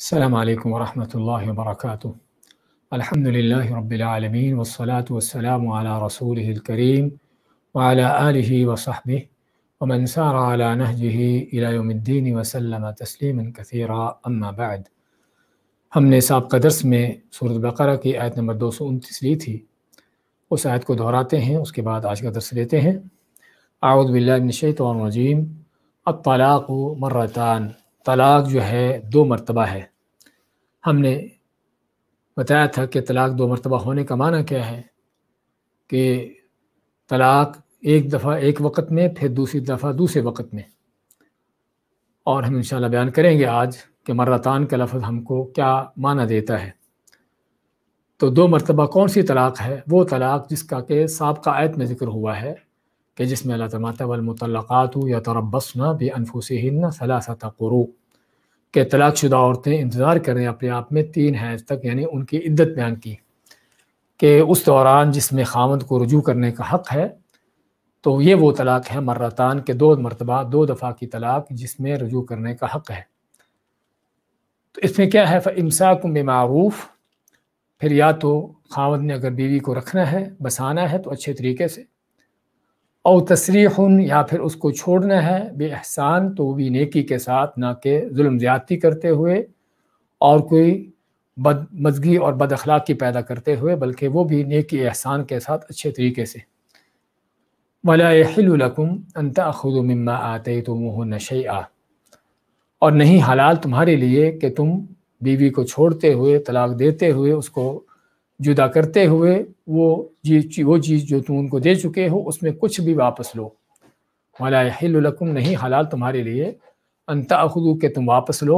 السلام علیکم ورحمۃ اللہ وبرکاتہ۔ الحمد للہ رب العالمین والصلاة والسلام علی رسولہ الکریم وعلی آلہ وصحبہ ومن سار علی نہجہ الی یوم الدین وسلم تسلیما کثیرا، اما بعد۔ ہم نے سابقہ درس میں سورۃ بقرہ کی آیت نمبر 229 لی تھی، اس آیت کو دہراتے ہیں، اس کے بعد آج کا درس لیتے ہیں۔ اعوذ باللہ من الشیطان الرجیم۔ الطلاق مرتان، طلاق جو ہے 2 مرتبہ ہے۔ ہم نے بتایا تھا کہ طلاق 2 مرتبہ ہونے کا معنی کیا ہے، کہ طلاق ایک دفعہ ایک وقت میں، پھر دوسری دفعہ دوسرے وقت میں، اور ہم انشاءاللہ بیان کریں گے آج کہ مرتان کا لفظ ہم کو کیا معنی دیتا ہے۔ تو 2 مرتبہ کون سی طلاق ہے؟ وہ طلاق جس کا کہ سابقہ آیت میں ذکر ہوا ہے، کہ جس میں اللہ تعالیٰ والمطلقات یتربصن بانفسہن ثلاثۃ قروء، کہ طلاق شدہ عورتیں انتظار کریں اپنے آپ میں 3 حیض تک، یعنی ان کی عدت بیان کی، کہ اس دوران جس میں خاوند کو رجوع کرنے کا حق ہے، تو یہ وہ طلاق ہے مرتان کے 2 مرتبہ، 2 دفعہ کی طلاق جس میں رجوع کرنے کا حق ہے۔ تو اس میں کیا ہے؟ فَإِمْسَاكٌ بِمَعْرُوفٍ، پھر یا تو خاوند نے اگر بیوی کو رکھنا ہے، بسانا ہے تو اچھے طریقے سے، او تسریح، یا پھر اس کو چھوڑنا ہے بے احسان، تو وہ بھی نیکی کے ساتھ، نہ کہ ظلم زیادتی کرتے ہوئے اور کوئی بدمزگی اور بد اخلاقی پیدا کرتے ہوئے، بلکہ وہ بھی نیکی احسان کے ساتھ اچھے طریقے سے۔ وَلَا يَحِلُّ لَكُمْ أَن تَأْخُذُوا مِمَّا آتَيْتُمُوهُنَّ شَيْئًا، اور نہیں حلال تمہارے لیے کہ تم بیوی کو چھوڑتے ہوئے، طلاق دیتے ہوئے، اس کو جدا کرتے ہوئے وہ چیز جو تم ان کو دے چکے ہو اس میں کچھ بھی واپس لو۔ وَلَا يَحِلُّ لَكُمْ، نہیں حلال تمہارے لیے، أَن تَأْخُذُوا، کہ تم واپس لو،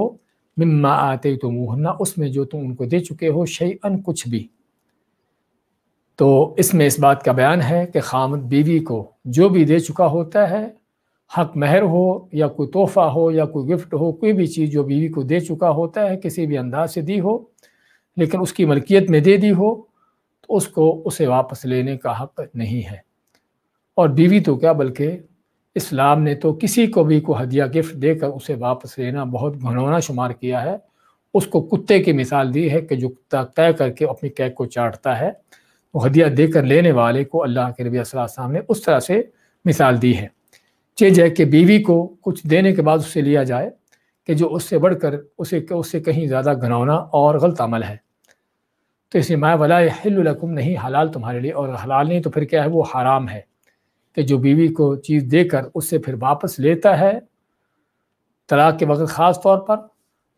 مِمَّا آتَيْتُمُوهُنَّ، اس میں جو تم ان کو دے چکے ہو، شَيْئًا، کچھ بھی۔ تو اس میں اس بات کا بیان ہے کہ خاوند بیوی کو جو بھی دے چکا ہوتا ہے، حق مہر ہو یا کوئی تحفہ ہو یا کوئی گفٹ ہو، کوئی بھی چیز جو بیوی کو دے چکا ہوتا ہے، کسی بھی انداز سے دی ہو، لیکن اس کی ملکیت میں دے دی ہو، تو اس کو اسے واپس لینے کا حق نہیں ہے۔ اور بیوی تو کیا، بلکہ اسلام نے تو کسی کو بھی کوئی ہدیہ گفٹ دے کر اسے واپس لینا بہت گھنونا شمار کیا ہے۔ اس کو کتے کی مثال دی ہے کہ جو کتا طے کر کے اپنی کیک کو چاٹتا ہے، وہ ہدیہ دے کر لینے والے کو اللہ کے نبی صلی اللہ علیہ وسلم نے اس طرح سے مثال دی ہے۔ چیز ہے کہ بیوی کو کچھ دینے کے بعد اسے لیا جائے کہ جو اس سے بڑھ کر اس سے کہیں زیادہ گھنونا اور غلط عمل ہے۔ تو اس لیے ما ولا یحل لکم، نہیں حلال تمہارے لیے، اور حلال نہیں تو پھر کیا ہے؟ وہ حرام ہے، کہ جو بیوی کو چیز دے کر اس سے پھر واپس لیتا ہے طلاق کے وقت خاص طور پر،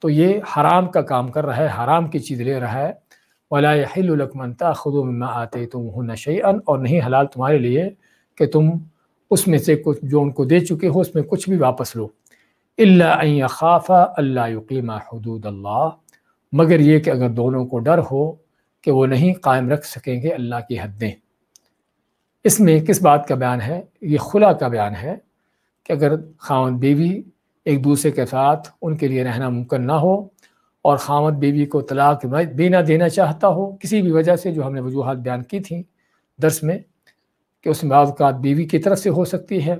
تو یہ حرام کا کام کر رہا ہے، حرام کی چیز لے رہا ہے۔ ولا یحل لکم ان تاخذوا مما آتیتموهن شیئا، اور نہیں حلال تمہارے لیے کہ تم اس میں سے کچھ جو ان کو دے چکے ہو اس میں کچھ بھی واپس لو۔ الا ان یخافا الا یقیما حدود اللہ، مگر یہ کہ اگر دونوں کو ڈر ہو کہ وہ نہیں قائم رکھ سکیں گے اللہ کی حدیں۔ اس میں کس بات کا بیان ہے؟ یہ خلا کا بیان ہے، کہ اگر خاوند بیوی ایک دوسرے کے ساتھ ان کے لیے رہنا ممکن نہ ہو، اور خاوند بیوی کو طلاق بھی نہ دینا چاہتا ہو کسی بھی وجہ سے، جو ہم نے وجوہات بیان کی تھیں درس میں، کہ اس میں بعض اوقات بیوی کی طرف سے ہو سکتی ہے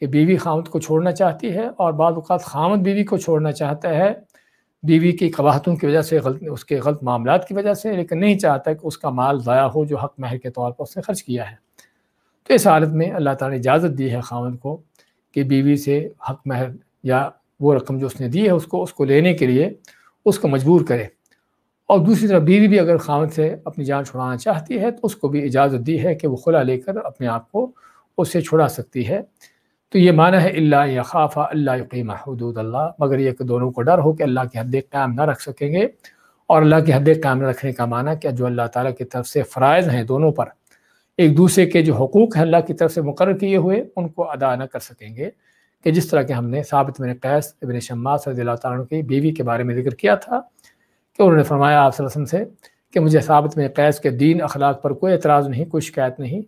کہ بیوی خاوند کو چھوڑنا چاہتی ہے، اور بعض اوقات خاوند بیوی کو چھوڑنا چاہتا ہے بیوی کی قباحتوں کی وجہ سے، اس کے غلط معاملات کی وجہ سے، لیکن نہیں چاہتا کہ اس کا مال ضائع ہو جو حق مہر کے طور پر اس نے خرچ کیا ہے۔ تو اس حالت میں اللہ تعالیٰ نے اجازت دی ہے خاوند کو کہ بیوی سے حق مہر یا وہ رقم جو اس نے دی ہے اس کو لینے کے لیے اس کو مجبور کرے، اور دوسری طرف بیوی بھی اگر خاوند سے اپنی جان چھڑانا چاہتی ہے تو اس کو بھی اجازت دی ہے کہ وہ خلا لے کر اپنے آپ کو اس سے چھڑا سکتی ہے۔ تو یہ معنی ہے الا یخاف الا یقیم حدود اللہ، مگر یہ کہ دونوں کو ڈر ہو کہ اللہ کی حدیں قائم نہ رکھ سکیں گے۔ اور اللہ کی حدیں قائم نہ رکھنے کا معنی کہ جو اللہ تعالیٰ کی طرف سے فرائض ہیں دونوں پر، ایک دوسرے کے جو حقوق ہیں اللہ کی طرف سے مقرر کیے ہوئے، ان کو ادا نہ کر سکیں گے، کہ جس طرح کہ ہم نے ثابت بن قیس ابن شماس رضی اللہ تعالیٰ عنہ کی بیوی کے بارے میں ذکر کیا تھا، کہ انہوں نے فرمایا آپ صلی اللہ علیہ وسلم سے کہ مجھے ثابت بن قیس کے دین اخلاق پر کوئی اعتراض نہیں، کوئی شکایت نہیں،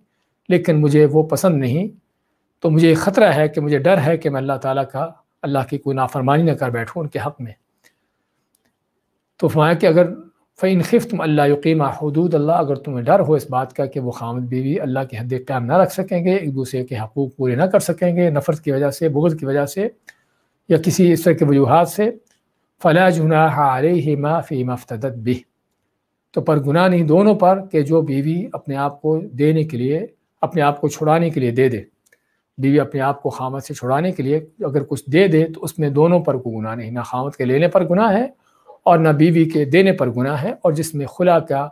لیکن مجھے وہ پسند نہیں، تو مجھے خطرہ ہے، کہ مجھے ڈر ہے کہ میں اللہ کی کوئی نافرمانی نہ کر بیٹھوں ان کے حق میں۔ تو فرمایا کہ اگر فَإِنْ خِفْتُمْ أَلَّا يُقِيمَا حُدُودَ اللَّهِ، اگر تمہیں ڈر ہو اس بات کا کہ وہ خاوند بیوی اللہ کی حدیں قائم نہ رکھ سکیں گے، ایک دوسرے کے حقوق پورے نہ کر سکیں گے، نفرت کی وجہ سے، بغض کی وجہ سے، یا کسی اس طرح کے وجوہات سے، فلا جناح علیہما فیما افتدت بہ، تو پر گناہ نہیں دونوں پر کہ جو بیوی اپنے آپ کو دینے کے لیے، اپنے آپ کو چھڑانے کے لیے دے دے، بیوی اپنے آپ کو خامد سے چھڑانے کے لیے اگر کچھ دے دے تو اس میں دونوں پر کوئی گناہ نہیں، نہ خامد کے لینے پر گناہ ہے اور نہ بیوی کے دینے پر گناہ ہے۔ اور جس میں خلا کا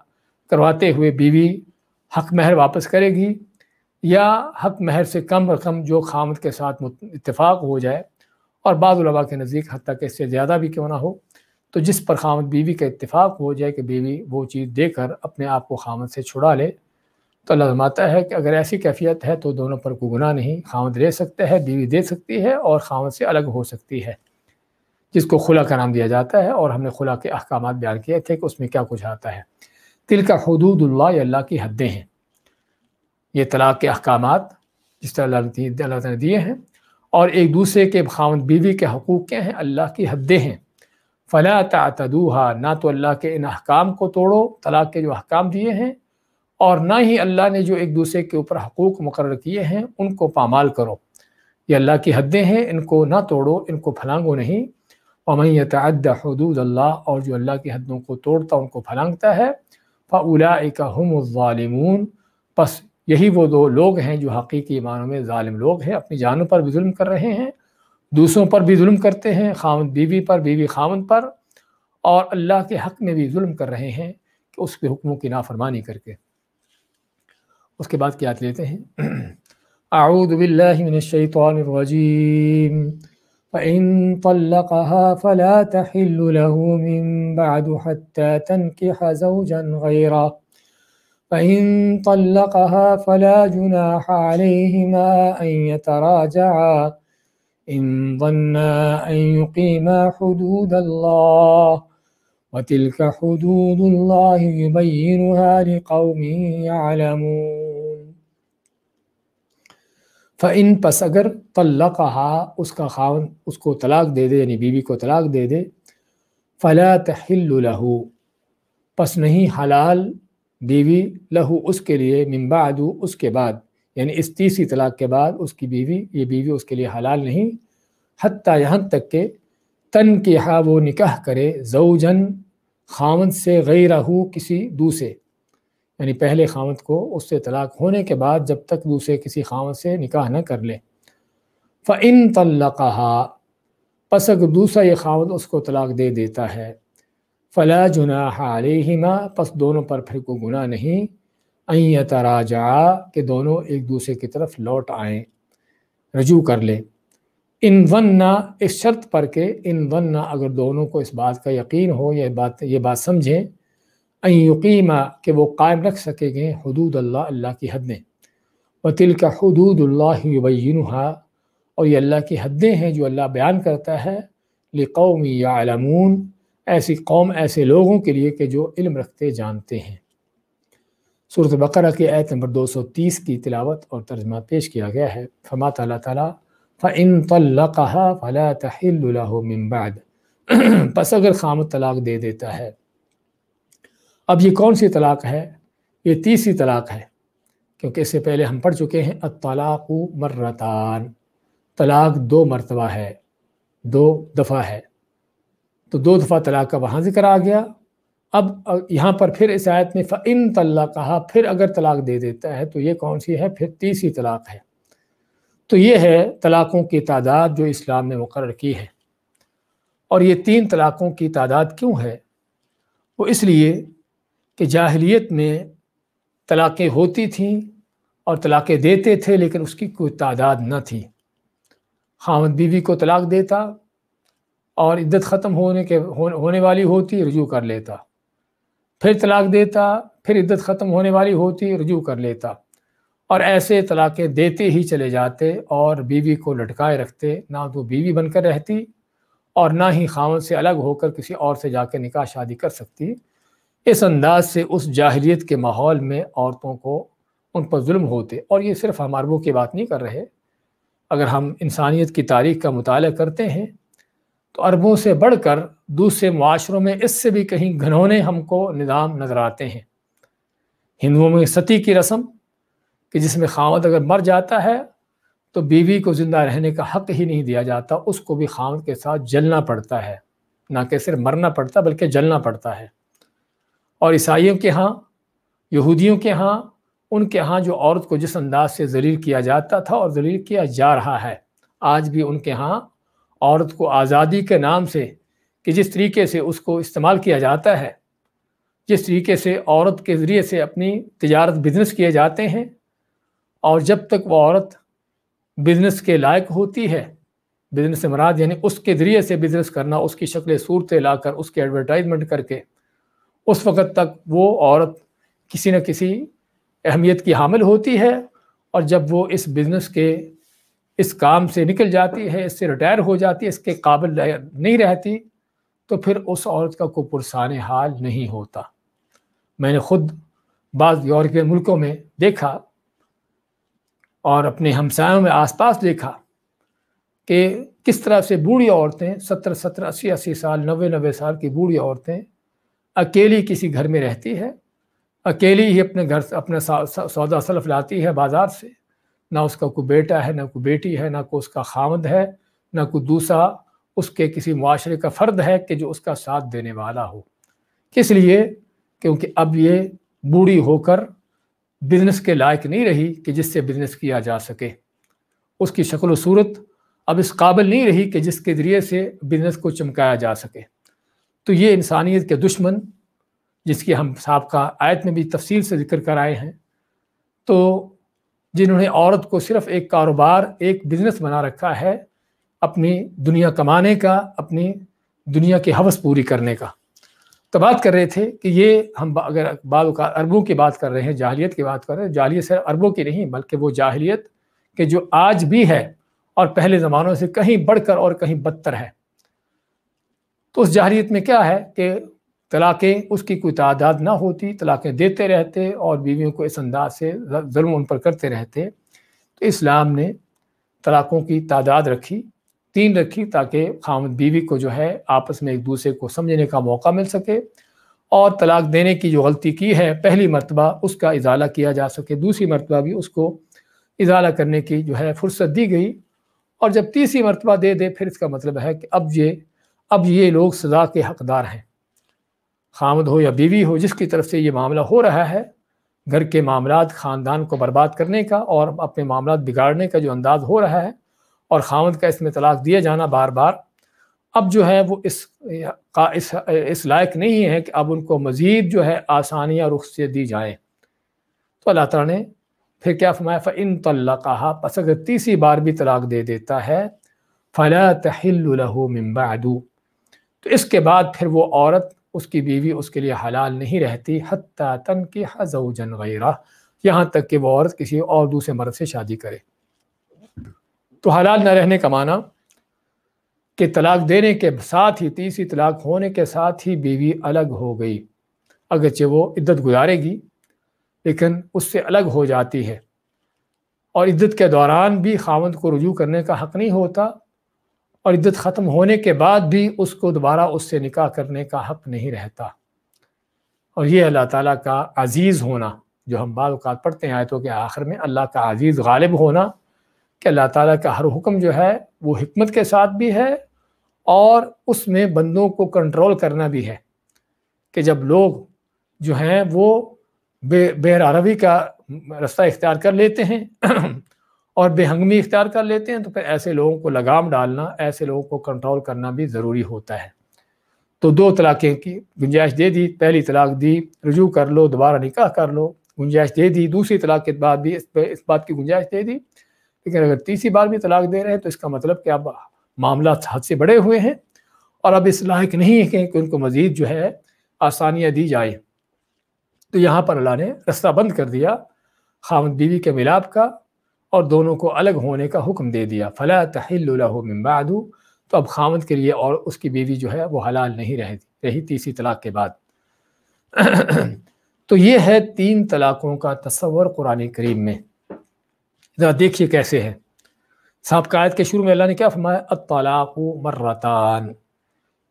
کرواتے ہوئے بیوی حق مہر واپس کرے گی یا حق مہر سے کم رقم جو خامد کے ساتھ اتفاق ہو جائے، اور بعض علماء کے نزدیک حتیٰ کہ اس سے زیادہ بھی کیوں نہ ہو، تو جس پر خامد بیوی کا اتفاق ہو جائے کہ بیوی وہ چیز دے کر اپنے آپ کو خامد سے چھڑا لے، تو اللہ فرماتا ہے کہ اگر ایسی کیفیت ہے تو دونوں پر کوئی گناہ نہیں، خامد لے سکتا ہے، بیوی دے سکتی ہے اور خامد سے الگ ہو سکتی ہے، جس کو خلا کا نام دیا جاتا ہے۔ اور ہم نے خلا کے احکامات بیان کیے تھے کہ اس میں کیا کچھ آتا ہے۔ تلک حدود اللہ، یہ اللہ کی حدیں ہیں، یہ طلاق کے احکامات جس طرح اللہ تعالیٰ نے دیے ہیں، اور ایک دوسرے کے خامد بیوی کے حقوق کیا ہیں؟ اللہ کی حدیں ہیں۔ فلا تعتدوها، نہ تو اللہ کے ان احکام کو توڑو، طلاق کے جو احکام دیے ہیں، اور نہ ہی اللہ نے جو ایک دوسرے کے اوپر حقوق مقرر کیے ہیں ان کو پامال کرو۔ یہ اللہ کی حدیں ہیں، ان کو نہ توڑو، ان کو پھلانگو نہیں۔ ومن یتعد حدود اللہ، اور جو اللہ کی حدوں کو توڑتا ان کو پھلانگتا ہے، فاولئک هم الظالمون، پس یہی وہ دو لوگ ہیں جو حقیقی معنوں میں ظالم لوگ ہیں، اپنی جانوں پر بھی ظلم کر رہے ہیں، دوسروں پر بھی ظلم کرتے ہیں، خامد بیوی پر، بیوی خامد پر، اور اللہ کے حق میں بھی ظلم کر رہے ہیں کہ اس کے حکموں کی نافرمانی کر کے۔ اس کے بعد کیا لیتے ہیں؟ اعوذ باللہ من الشیطان الرجیم فَإِن طَلَّقَهَا فَلَا تَحِلُّ لَهُ مِن بَعْدُ حَتَّى تَنكِحَ زَوْجًا غَيْرَهُ فَإِن طَلَّقَهَا فَلَا جُنَاحَ عَلَيْهِمَا أَن يَتَرَاجَعَا إِن ظَنَّا أَن يُقِيمَا حُدُودَ اللَّهِ وَتِلْكَ حُدُودُ اللَّهِ يُبَيِّنُهَا لِقَوْمٍ يَعْلَمُونَ۔ فَإِن، پس اگر طلقها، اس کا خاوند اس کو طلاق دے دے، یعنی بیوی کو طلاق دے دے، فلا تحل له، پس نہیں حلال بیوی لہو اس کے لیے، من بعد اس کے بعد، یعنی اس تیسری طلاق کے بعد اس کی بیوی، یہ بیوی اس کے لیے حلال نہیں، حتیٰ یہاں تک کہ تنکحہ، وہ نکاح کرے، زوجن خاوند سے، غیرہ کسی دوسرے، یعنی پہلے خاوند کو اس سے طلاق ہونے کے بعد جب تک دوسرے کسی خاوند سے نکاح نہ کر لے۔ فَإِن طَلَّقَهَا، پس اگر دوسرا یہ خاوند اس کو طلاق دے دیتا ہے، فَلَا جُنَاحَ عَلَيْهِمَا، پس دونوں پر پھر کوئی گناہ نہیں، أَن يَتَرَاجَعَا، کہ دونوں ایک دوسرے کی طرف لوٹ آئیں، رجوع کر لیں۔ ان ظنّا، اس شرط پر کہ ان ظنّا، اگر دونوں کو اس بات کا یقین ہو، یہ بات سمجھیں، ان یقیما، کہ وہ قائم رکھ سکیں گے، حدود اللہ، اللہ کی حدیں، وتلک حدود اللہ یبینھا، اور یہ اللہ کی حدیں ہیں جو اللہ بیان کرتا ہے، لقوم یعلمون، ایسی قوم، ایسے لوگوں کے لیے کہ جو علم رکھتے جانتے ہیں۔ سورۃ بقرہ کی آیت نمبر 230 کی تلاوت اور ترجمہ پیش کیا گیا ہے۔ فرماتا اللہ تعالیٰ فَإِن طَلَّقَهَا فَلَا تَحِلُّ لَهُ مِن بَعْدُ، پس اگر خامد طلاق دے دیتا ہے۔ اب یہ کون سی طلاق ہے؟ یہ تیسری طلاق ہے، کیونکہ اس سے پہلے ہم پڑھ چکے ہیں الطلاق مرتان، طلاق دو مرتبہ ہے، دو دفعہ ہے، تو دو دفعہ طلاق کا وہاں ذکر آ گیا۔ اب یہاں پر پھر اس آیت میں فَإِن طَلَّقَهَا، پھر اگر طلاق دے دیتا ہے، تو یہ کون سی ہے؟ پھر تیسری طلاق ہے۔ تو یہ ہے طلاقوں کی تعداد جو اسلام نے مقرر کی ہے۔ اور یہ تین طلاقوں کی تعداد کیوں ہے؟ وہ اس لیے کہ جاہلیت میں طلاقیں ہوتی تھیں اور طلاقیں دیتے تھے، لیکن اس کی کوئی تعداد نہ تھی۔ خاوند بیوی کو طلاق دیتا اور عدت ختم ہونے والی ہوتی، رجوع کر لیتا، پھر طلاق دیتا، پھر عدت ختم ہونے والی ہوتی، رجوع کر لیتا، اور ایسے طلاقیں دیتے ہی چلے جاتے اور بیوی کو لٹکائے رکھتے، نہ تو بیوی بن کر رہتی اور نہ ہی خاوند سے الگ ہو کر کسی اور سے جا کے نکاح شادی کر سکتی۔ اس انداز سے اس جاہلیت کے ماحول میں عورتوں کو ان پر ظلم ہوتے۔ اور یہ صرف ہم عربوں کی بات نہیں کر رہے، اگر ہم انسانیت کی تاریخ کا مطالعہ کرتے ہیں تو عربوں سے بڑھ کر دوسرے معاشروں میں اس سے بھی کہیں گھنونے ہم کو نظام نظر آتے ہیں۔ ہندوؤں میں ستی کی رسم، کہ جس میں خاوند اگر مر جاتا ہے تو بیوی کو زندہ رہنے کا حق ہی نہیں دیا جاتا، اس کو بھی خاوند کے ساتھ جلنا پڑتا ہے، نہ کہ صرف مرنا پڑتا بلکہ جلنا پڑتا ہے۔ اور عیسائیوں کے ہاں، یہودیوں کے ہاں، ان کے ہاں جو عورت کو جس انداز سے ذلیل کیا جاتا تھا اور ذلیل کیا جا رہا ہے، آج بھی ان کے ہاں عورت کو آزادی کے نام سے کہ جس طریقے سے اس کو استعمال کیا جاتا ہے، جس طریقے سے عورت کے ذریعے سے اپنی تجارت بزنس کیے جاتے ہیں، اور جب تک وہ عورت بزنس کے لائق ہوتی ہے، بزنس سے مراد یعنی اس کے ذریعے سے بزنس کرنا، اس کی شکل صورتیں لا کر اس کی ایڈورٹائزمنٹ کر کے، اس وقت تک وہ عورت کسی نہ کسی اہمیت کی حامل ہوتی ہے، اور جب وہ اس بزنس کے اس کام سے نکل جاتی ہے، اس سے ریٹائر ہو جاتی ہے، اس کے قابل نہیں رہتی، تو پھر اس عورت کا کوئی پرسان حال نہیں ہوتا۔ میں نے خود بعض یورپین ملکوں میں دیکھا اور اپنے ہمسایوں میں آس پاس دیکھا کہ کس طرح سے بوڑھی عورتیں 70 80 سال 90 سال کی بوڑھی عورتیں اکیلی کسی گھر میں رہتی ہے، اکیلی ہی اپنے گھر سے اپنا سودا سلف لاتی ہے بازار سے، نہ اس کا کوئی بیٹا ہے، نہ کوئی بیٹی ہے، نہ کوئی اس کا خامد ہے، نہ کوئی دوسرا اس کے کسی معاشرے کا فرد ہے کہ جو اس کا ساتھ دینے والا ہو۔ کس لیے؟ کیونکہ اب یہ بوڑھی ہو کر بزنس کے لائق نہیں رہی کہ جس سے بزنس کیا جا سکے، اس کی شکل و صورت اب اس قابل نہیں رہی کہ جس کے ذریعے سے بزنس کو چمکایا جا سکے۔ تو یہ انسانیت کے دشمن، جس کی ہم سابقہ آیت میں بھی تفصیل سے ذکر کر آئے ہیں، تو جنہوں نے عورت کو صرف ایک کاروبار، ایک بزنس بنا رکھا ہے اپنی دنیا کمانے کا، اپنی دنیا کی ہوس پوری کرنے کا۔ تو بات کر رہے تھے کہ یہ ہم اگر بعض اوقات عربوں کی بات کر رہے ہیں، جاہلیت کی بات کر رہے ہیں، جاہلیت صرف عربوں کی نہیں بلکہ وہ جاہلیت کہ جو آج بھی ہے اور پہلے زمانوں سے کہیں بڑھ کر اور کہیں بدتر ہے۔ تو اس جاہلیت میں کیا ہے کہ طلاقیں اس کی کوئی تعداد نہ ہوتی، طلاقیں دیتے رہتے اور بیویوں کو اس انداز سے ظلم ان پر کرتے رہتے۔ تو اسلام نے طلاقوں کی تعداد رکھی، 3 رکھی، تاکہ خاوند بیوی کو جو ہے آپس میں ایک دوسرے کو سمجھنے کا موقع مل سکے، اور طلاق دینے کی جو غلطی کی ہے پہلی مرتبہ اس کا ازالہ کیا جا سکے، دوسری مرتبہ بھی اس کو ازالہ کرنے کی جو ہے فرصت دی گئی، اور جب تیسری مرتبہ دے دے پھر اس کا مطلب ہے کہ اب یہ لوگ سزا کے حقدار ہیں، خاوند ہو یا بیوی ہو، جس کی طرف سے یہ معاملہ ہو رہا ہے، گھر کے معاملات، خاندان کو برباد کرنے کا اور اپنے معاملات بگاڑنے کا جو انداز ہو رہا ہے، اور خاوند کا اس میں طلاق دیے جانا بار بار، اب جو ہے وہ اس لائق نہیں ہے کہ اب ان کو مزید جو ہے آسانیاں رخ سے دی جائیں۔ تو اللہ تعالیٰ نے پھر کیا فرمایا؟ فَإِن طَلَّقَهَا، پس اگر تیسری بار بھی طلاق دے دیتا ہے، فَلَا تَحِلُّ لَهُ مِن بَعْدُ، تو اس کے بعد پھر وہ عورت، اس کی بیوی اس کے لیے حلال نہیں رہتی، حَتَّى تَنْكِحَ زَوْجًا غَيْرَهُ، یہاں تک کہ وہ عورت کسی اور دوسرے مرد سے شادی کرے۔ تو حلال نہ رہنے کا معنی کہ طلاق دینے کے ساتھ ہی، تیسری طلاق ہونے کے ساتھ ہی بیوی الگ ہو گئی، اگرچہ وہ عدت گزارے گی لیکن اس سے الگ ہو جاتی ہے، اور عدت کے دوران بھی خاوند کو رجوع کرنے کا حق نہیں ہوتا، اور عدت ختم ہونے کے بعد بھی اس کو دوبارہ اس سے نکاح کرنے کا حق نہیں رہتا۔ اور یہ اللہ تعالیٰ کا عزیز ہونا، جو ہم بعض اوقات پڑھتے ہیں آیتوں کے آخر میں، اللہ کا عزیز غالب ہونا، کہ اللہ تعالیٰ کا ہر حکم جو ہے وہ حکمت کے ساتھ بھی ہے، اور اس میں بندوں کو کنٹرول کرنا بھی ہے، کہ جب لوگ جو ہیں وہ بے روی کا رستہ اختیار کر لیتے ہیں اور بے ہنگمی اختیار کر لیتے ہیں، تو پھر ایسے لوگوں کو لگام ڈالنا، ایسے لوگوں کو کنٹرول کرنا بھی ضروری ہوتا ہے۔ تو 2 طلاقیں کی گنجائش دے دی، پہلی طلاق دی رجوع کر لو، دوبارہ نکاح کر لو، گنجائش دے دی، دوسری طلاق کے بعد بھی اس بات کی گنجائش دے دی، لیکن اگر تیسری بار بھی طلاق دے رہے ہیں تو اس کا مطلب کہ اب معاملات حد سے بڑے ہوئے ہیں، اور اب اس لائق نہیں ہے کہ ان کو مزید جو ہے آسانیاں دی جائیں۔ تو یہاں پر اللہ نے رستہ بند کر دیا خاوند بیوی کے ملاپ کا، اور دونوں کو الگ ہونے کا حکم دے دیا۔ فَلَا تَحِلُّ لَهُ مِن بَعْدُ، تو اب خاوند کے لیے اور اس کی بیوی جو ہے وہ حلال نہیں رہی تیسری طلاق کے بعد۔ تو یہ ہے 3 طلاقوں کا تصور قرآن کریم میں۔ ذرا دیکھیے کیسے ہے۔ سابقہ آیت کے شروع میں اللہ نے کیا فرمایا؟ الطلاق مرتان،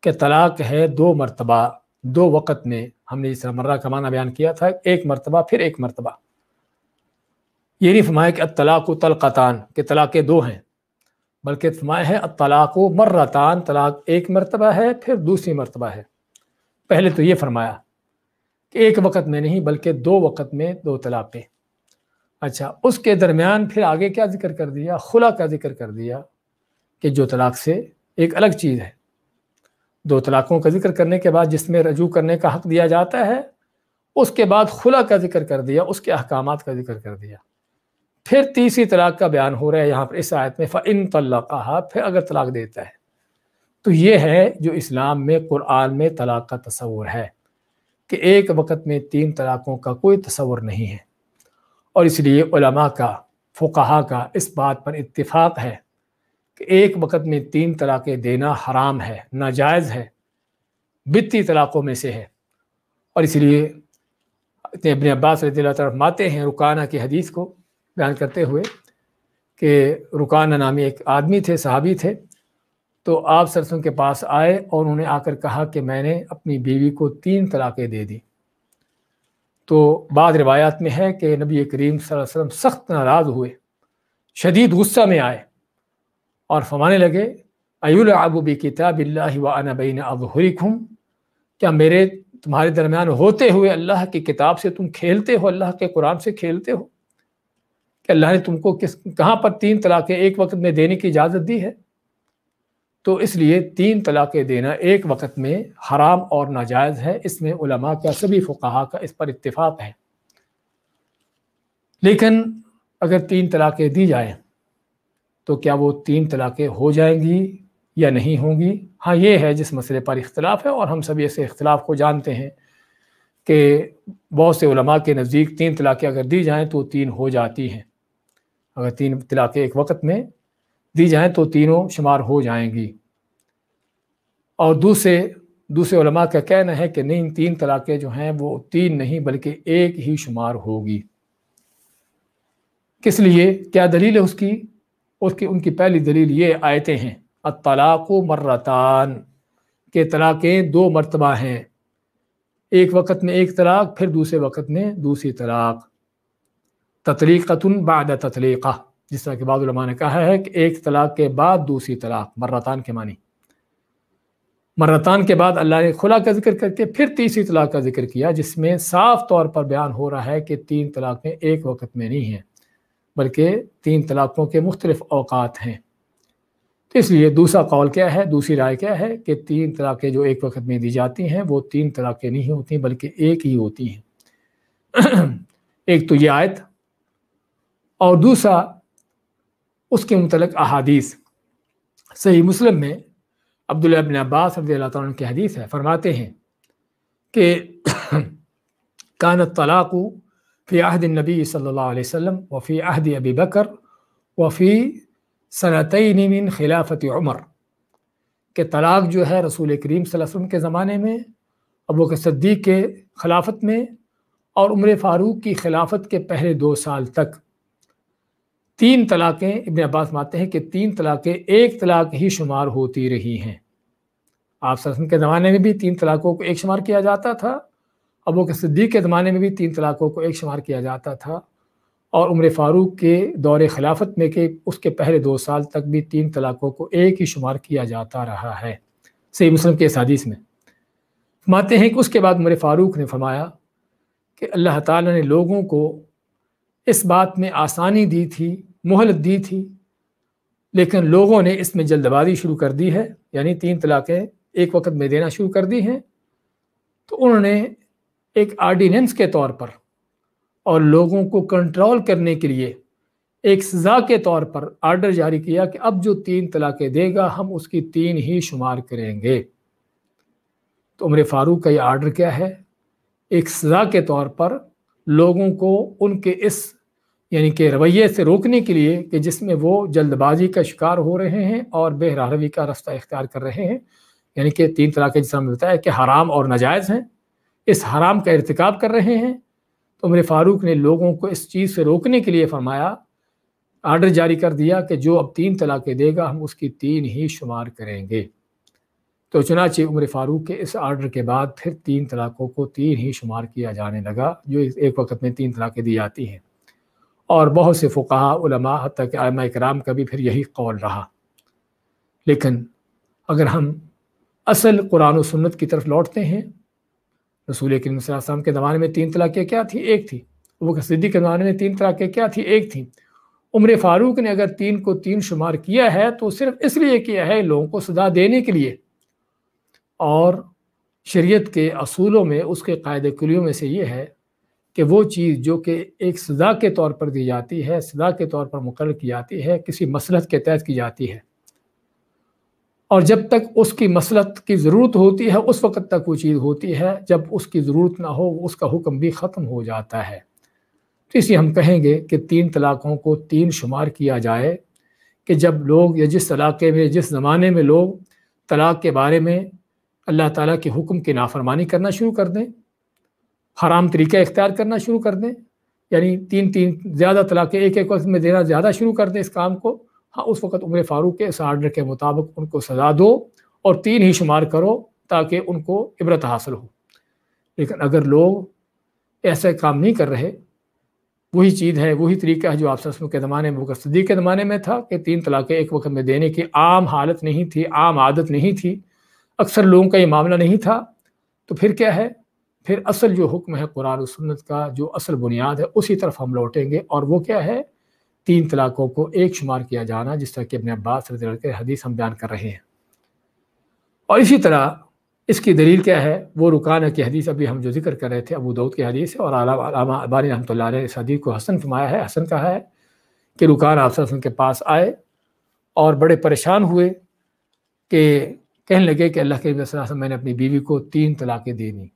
کہ طلاق ہے 2 مرتبہ، 2 وقت میں۔ ہم نے اس طرح مرہ کا معنی بیان کیا تھا، 1 مرتبہ پھر 1 مرتبہ۔ یہ نہیں فرمایا کہ الطلاق طلقتان، کہ طلاقیں 2 ہیں، بلکہ فرمایا ہے الطلاق مرتان، طلاق ایک مرتبہ ہے پھر دوسری مرتبہ ہے۔ پہلے تو یہ فرمایا کہ ایک وقت میں نہیں بلکہ دو وقت میں دو طلاقیں۔ اچھا، اس کے درمیان پھر آگے کیا ذکر کر دیا؟ خلا کا ذکر کر دیا کہ جو طلاق سے ایک الگ چیز ہے۔ دو طلاقوں کا ذکر کرنے کے بعد جس میں رجوع کرنے کا حق دیا جاتا ہے، اس کے بعد خلا کا ذکر کر دیا، اس کے احکامات کا ذکر کر دیا۔ پھر تیسری طلاق کا بیان ہو رہا ہے یہاں پر اس آیت میں، فَإِن طَلَّقَهَا، پھر اگر طلاق دیتا ہے۔ تو یہ ہے جو اسلام میں قرآن میں طلاق کا تصور ہے کہ ایک وقت میں تین طلاقوں کا کوئی تصور نہیں ہے، اور اس لیے علماء کا، فقہا کا اس بات پر اتفاق ہے کہ ایک وقت میں تین طلاقیں دینا حرام ہے، ناجائز ہے، بدعی طلاقوں میں سے ہے۔ اور اس لیے ابن عباس رضی اللہ تعالیٰ فرماتے ہیں رکانہ کی حدیث کو بیان کرتے ہوئے کہ رکانہ نامی ایک آدمی تھے، صحابی تھے، تو آپ صلی اللہ علیہ وسلم کے پاس آئے اور انہوں نے آ کر کہا کہ میں نے اپنی بیوی کو تین طلاقیں دے دی۔ تو بعض روایات میں ہے کہ نبی کریم صلی اللہ علیہ وسلم سخت ناراض ہوئے، شدید غصہ میں آئے اور فرمانے لگے ایلعب بکتاب اللہ وانا بین اظہرکم، کیا میرے تمہارے درمیان ہوتے ہوئے اللہ کی کتاب سے تم کھیلتے ہو، اللہ کے قرآن سے کھیلتے ہو؟ کہ اللہ نے تم کو کہاں پر تین طلاقیں ایک وقت میں دینے کی اجازت دی ہے؟ تو اس لیے تین طلاقیں دینا ایک وقت میں حرام اور ناجائز ہے، اس میں علماء کا، سبھی فقہا کا اس پر اتفاق ہے۔ لیکن اگر تین طلاقیں دی جائیں تو کیا وہ تین طلاقیں ہو جائیں گی یا نہیں ہوں گی؟ ہاں، یہ ہے جس مسئلے پر اختلاف ہے، اور ہم سب اس اختلاف کو جانتے ہیں کہ بہت سے علماء کے نزدیک تین طلاقیں اگر دی جائیں تو تین ہو جاتی ہیں۔ اگر تین طلاقیں ایک وقت میں دی جائیں تو تینوں شمار ہو جائیں گی، اور دوسرے علماء کا کہنا ہے کہ نہیں، تین طلاقیں جو ہیں وہ تین نہیں بلکہ ایک ہی شمار ہوگی۔ کس لیے؟ کیا دلیل ہے اس کی؟ ان کی پہلی دلیل یہ آیتیں ہیں، الطلاق مرتان، کہ طلاقیں دو مرتبہ ہیں، ایک وقت میں ایک طلاق، پھر دوسرے وقت میں دوسری طلاق، تطلیقۃ بعد تطلیقہ، جس طرح کہ بعض علماء نے کہا ہے کہ ایک طلاق کے بعد دوسری طلاق، مرتان کے معنی، مرتان کے بعد اللہ نے خلا کا ذکر کر کے پھر تیسری طلاق کا ذکر کیا، جس میں صاف طور پر بیان ہو رہا ہے کہ تین طلاقیں ایک وقت میں نہیں ہیں بلکہ تین طلاقوں کے مختلف اوقات ہیں۔ تو اس لیے دوسرا قول کیا ہے، دوسری رائے کیا ہے کہ تین طلاقیں جو ایک وقت میں دی جاتی ہیں وہ تین طلاقیں نہیں ہوتی بلکہ ایک ہی ہوتی ہیں۔ ایک تو یہ آیت، اور دوسرا اس کے متعلق احادیث۔ صحیح مسلم میں عبداللہ بن عباس رضی اللہ تعالیٰ عنہ کی حدیث ہے، فرماتے ہیں کہ کان الطلاق فی عہد النبی صلی اللہ علیہ وسلم وفی عہد ابی بکر وفی سنتین من خلافت عمر، کہ طلاق جو ہے رسول کریم صلی اللہ علیہ وسلم کے زمانے میں، ابوبکر صدیق کے خلافت میں، اور عمر فاروق کی خلافت کے پہلے 2 سال تک تین طلاقیں، ابن عباس مانتے ہیں کہ تین طلاقیں ایک طلاق ہی شمار ہوتی رہی ہیں۔ آپ صلی اللہ علیہ وسلم کے زمانے میں بھی تین طلاقوں کو ایک شمار کیا جاتا تھا، ابوبکر صدیق کے زمانے میں بھی تین طلاقوں کو ایک شمار کیا جاتا تھا، اور عمر فاروق کے دور خلافت میں کہ اس کے پہلے 2 سال تک بھی تین طلاقوں کو ایک ہی شمار کیا جاتا رہا ہے۔ صحیح مسلم کے اس حدیث میں فرماتے ہیں کہ اس کے بعد عمر فاروق نے فرمایا کہ اللہ تعالیٰ نے لوگوں کو اس بات میں آسانی دی تھی، مہلت دی تھی، لیکن لوگوں نے اس میں جلد بازی شروع کر دی ہے، یعنی تین طلاقیں ایک وقت میں دینا شروع کر دی ہیں۔ تو انہوں نے ایک آرڈیننس کے طور پر اور لوگوں کو کنٹرول کرنے کے لیے ایک سزا کے طور پر آرڈر جاری کیا کہ اب جو تین طلاقیں دے گا ہم اس کی تین ہی شمار کریں گے۔ تو عمر فاروق کا یہ آرڈر کیا ہے؟ ایک سزا کے طور پر لوگوں کو ان کے اس یعنی کہ رویے سے روکنے کے لیے کہ جس میں وہ جلد بازی کا شکار ہو رہے ہیں اور بے راہروی کا راستہ اختیار کر رہے ہیں، یعنی کہ تین طلاقیں جس طرح بتایا کہ حرام اور ناجائز ہیں، اس حرام کا ارتکاب کر رہے ہیں۔ تو عمر فاروق نے لوگوں کو اس چیز سے روکنے کے لیے فرمایا، آرڈر جاری کر دیا کہ جو اب تین طلاقیں دے گا ہم اس کی تین ہی شمار کریں گے۔ تو چنانچہ عمر فاروق کے اس آرڈر کے بعد پھر تین طلاقوں کو تین ہی شمار کیا جانے لگا، جو ایک وقت میں تین طلاقیں دی جاتی ہیں۔ اور بہت سے فقہا، علماء، حتیٰ کہ ائمہ کرام کا بھی پھر یہی قول رہا۔ لیکن اگر ہم اصل قرآن و سنت کی طرف لوٹتے ہیں، رسول کریم صلی اللہ علیہ وسلم کے زمانے میں 3 طلاقیں کیا تھی؟ ایک تھی۔ ابو بکر صدیق کے زمانے میں 3 طلاقیں کیا تھی؟ ایک تھی۔ عمر فاروق نے اگر 3 کو 3 شمار کیا ہے تو صرف اس لیے کیا ہے لوگوں کو سزا دینے کے لیے، اور شریعت کے اصولوں میں اس کے قاعدہ کلیوں میں سے یہ ہے کہ وہ چیز جو کہ ایک سزا کے طور پر دی جاتی ہے، سزا کے طور پر مقرر کی جاتی ہے، کسی مصلحت کے تحت کی جاتی ہے، اور جب تک اس کی مصلحت کی ضرورت ہوتی ہے اس وقت تک وہ چیز ہوتی ہے، جب اس کی ضرورت نہ ہو اس کا حکم بھی ختم ہو جاتا ہے۔ تو اسی ہم کہیں گے کہ 3 طلاقوں کو 3 شمار کیا جائے کہ جب لوگ یا جس علاقے میں جس زمانے میں لوگ طلاق کے بارے میں اللہ تعالیٰ کے حکم کی نافرمانی کرنا شروع کر دیں، حرام طریقہ اختیار کرنا شروع کر دیں، یعنی 3 زیادہ طلاقیں ایک وقت میں دینا زیادہ شروع کر دیں اس کام کو، ہاں اس وقت عمر فاروق کے اس آرڈر کے مطابق ان کو سزا دو اور 3 ہی شمار کرو تاکہ ان کو عبرت حاصل ہو۔ لیکن اگر لوگ ایسا کام نہیں کر رہے، وہی چیز ہے، وہی طریقہ ہے جو آپ وسلم کے زمانے میں، ابو بکر صدیق کے زمانے میں تھا کہ 3 طلاقیں ایک وقت میں دینے کی عام حالت نہیں تھی، عام عادت نہیں تھی، اکثر لوگوں کا یہ معاملہ نہیں تھا، تو پھر کیا ہے؟ پھر اصل جو حکم ہے قرآن و سنت کا، جو اصل بنیاد ہے اسی طرف ہم لوٹیں گے، اور وہ کیا ہے؟ 3 طلاقوں کو ایک شمار کیا جانا، جس طرح کہ ابن عباس رضی اللہ عنہ حدیث ہم بیان کر رہے ہیں۔ اور اسی طرح اس کی دلیل کیا ہے؟ وہ رکانہ کی حدیث ابھی ہم جو ذکر کر رہے تھے، ابو داؤد کی حدیث ہے، اور علامہ البانی رحمۃ اللہ علیہ اس حدیث کو حسن فرمایا ہے، حسن کہا ہے کہ رکانہ آپ صلی اللہ علیہ وسلم کے پاس آئے اور بڑے پریشان ہوئے کہ کہنے لگے کہ اللہ کے نبی صلی اللہ علیہ وسلم، میں نے اپنی بیوی کو 3 طلاقیں دے دیں،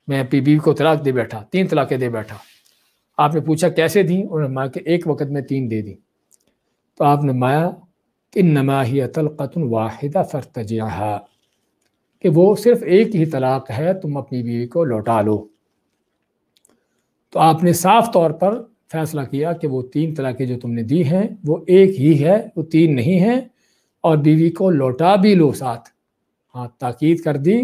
میں اپنی بیوی کو طلاق دے بیٹھا، 3 طلاقیں دے بیٹھا۔ آپ نے پوچھا کیسے دیں؟ انہوں نے فرمایا کہ ایک وقت میں 3 دے دیں۔ تو آپ نے فرمایا کہ انما ہی طلقۃ واحدہ فارتجعھا، کہ وہ صرف ایک ہی طلاق ہے، تم اپنی بیوی کو لوٹا لو۔ تو آپ نے صاف طور پر فیصلہ کیا کہ وہ 3 طلاقیں جو تم نے دی ہیں وہ ایک ہی ہے، وہ 3 نہیں ہیں، اور بیوی کو لوٹا بھی لو ساتھ۔ ہاں، تاکید کر دی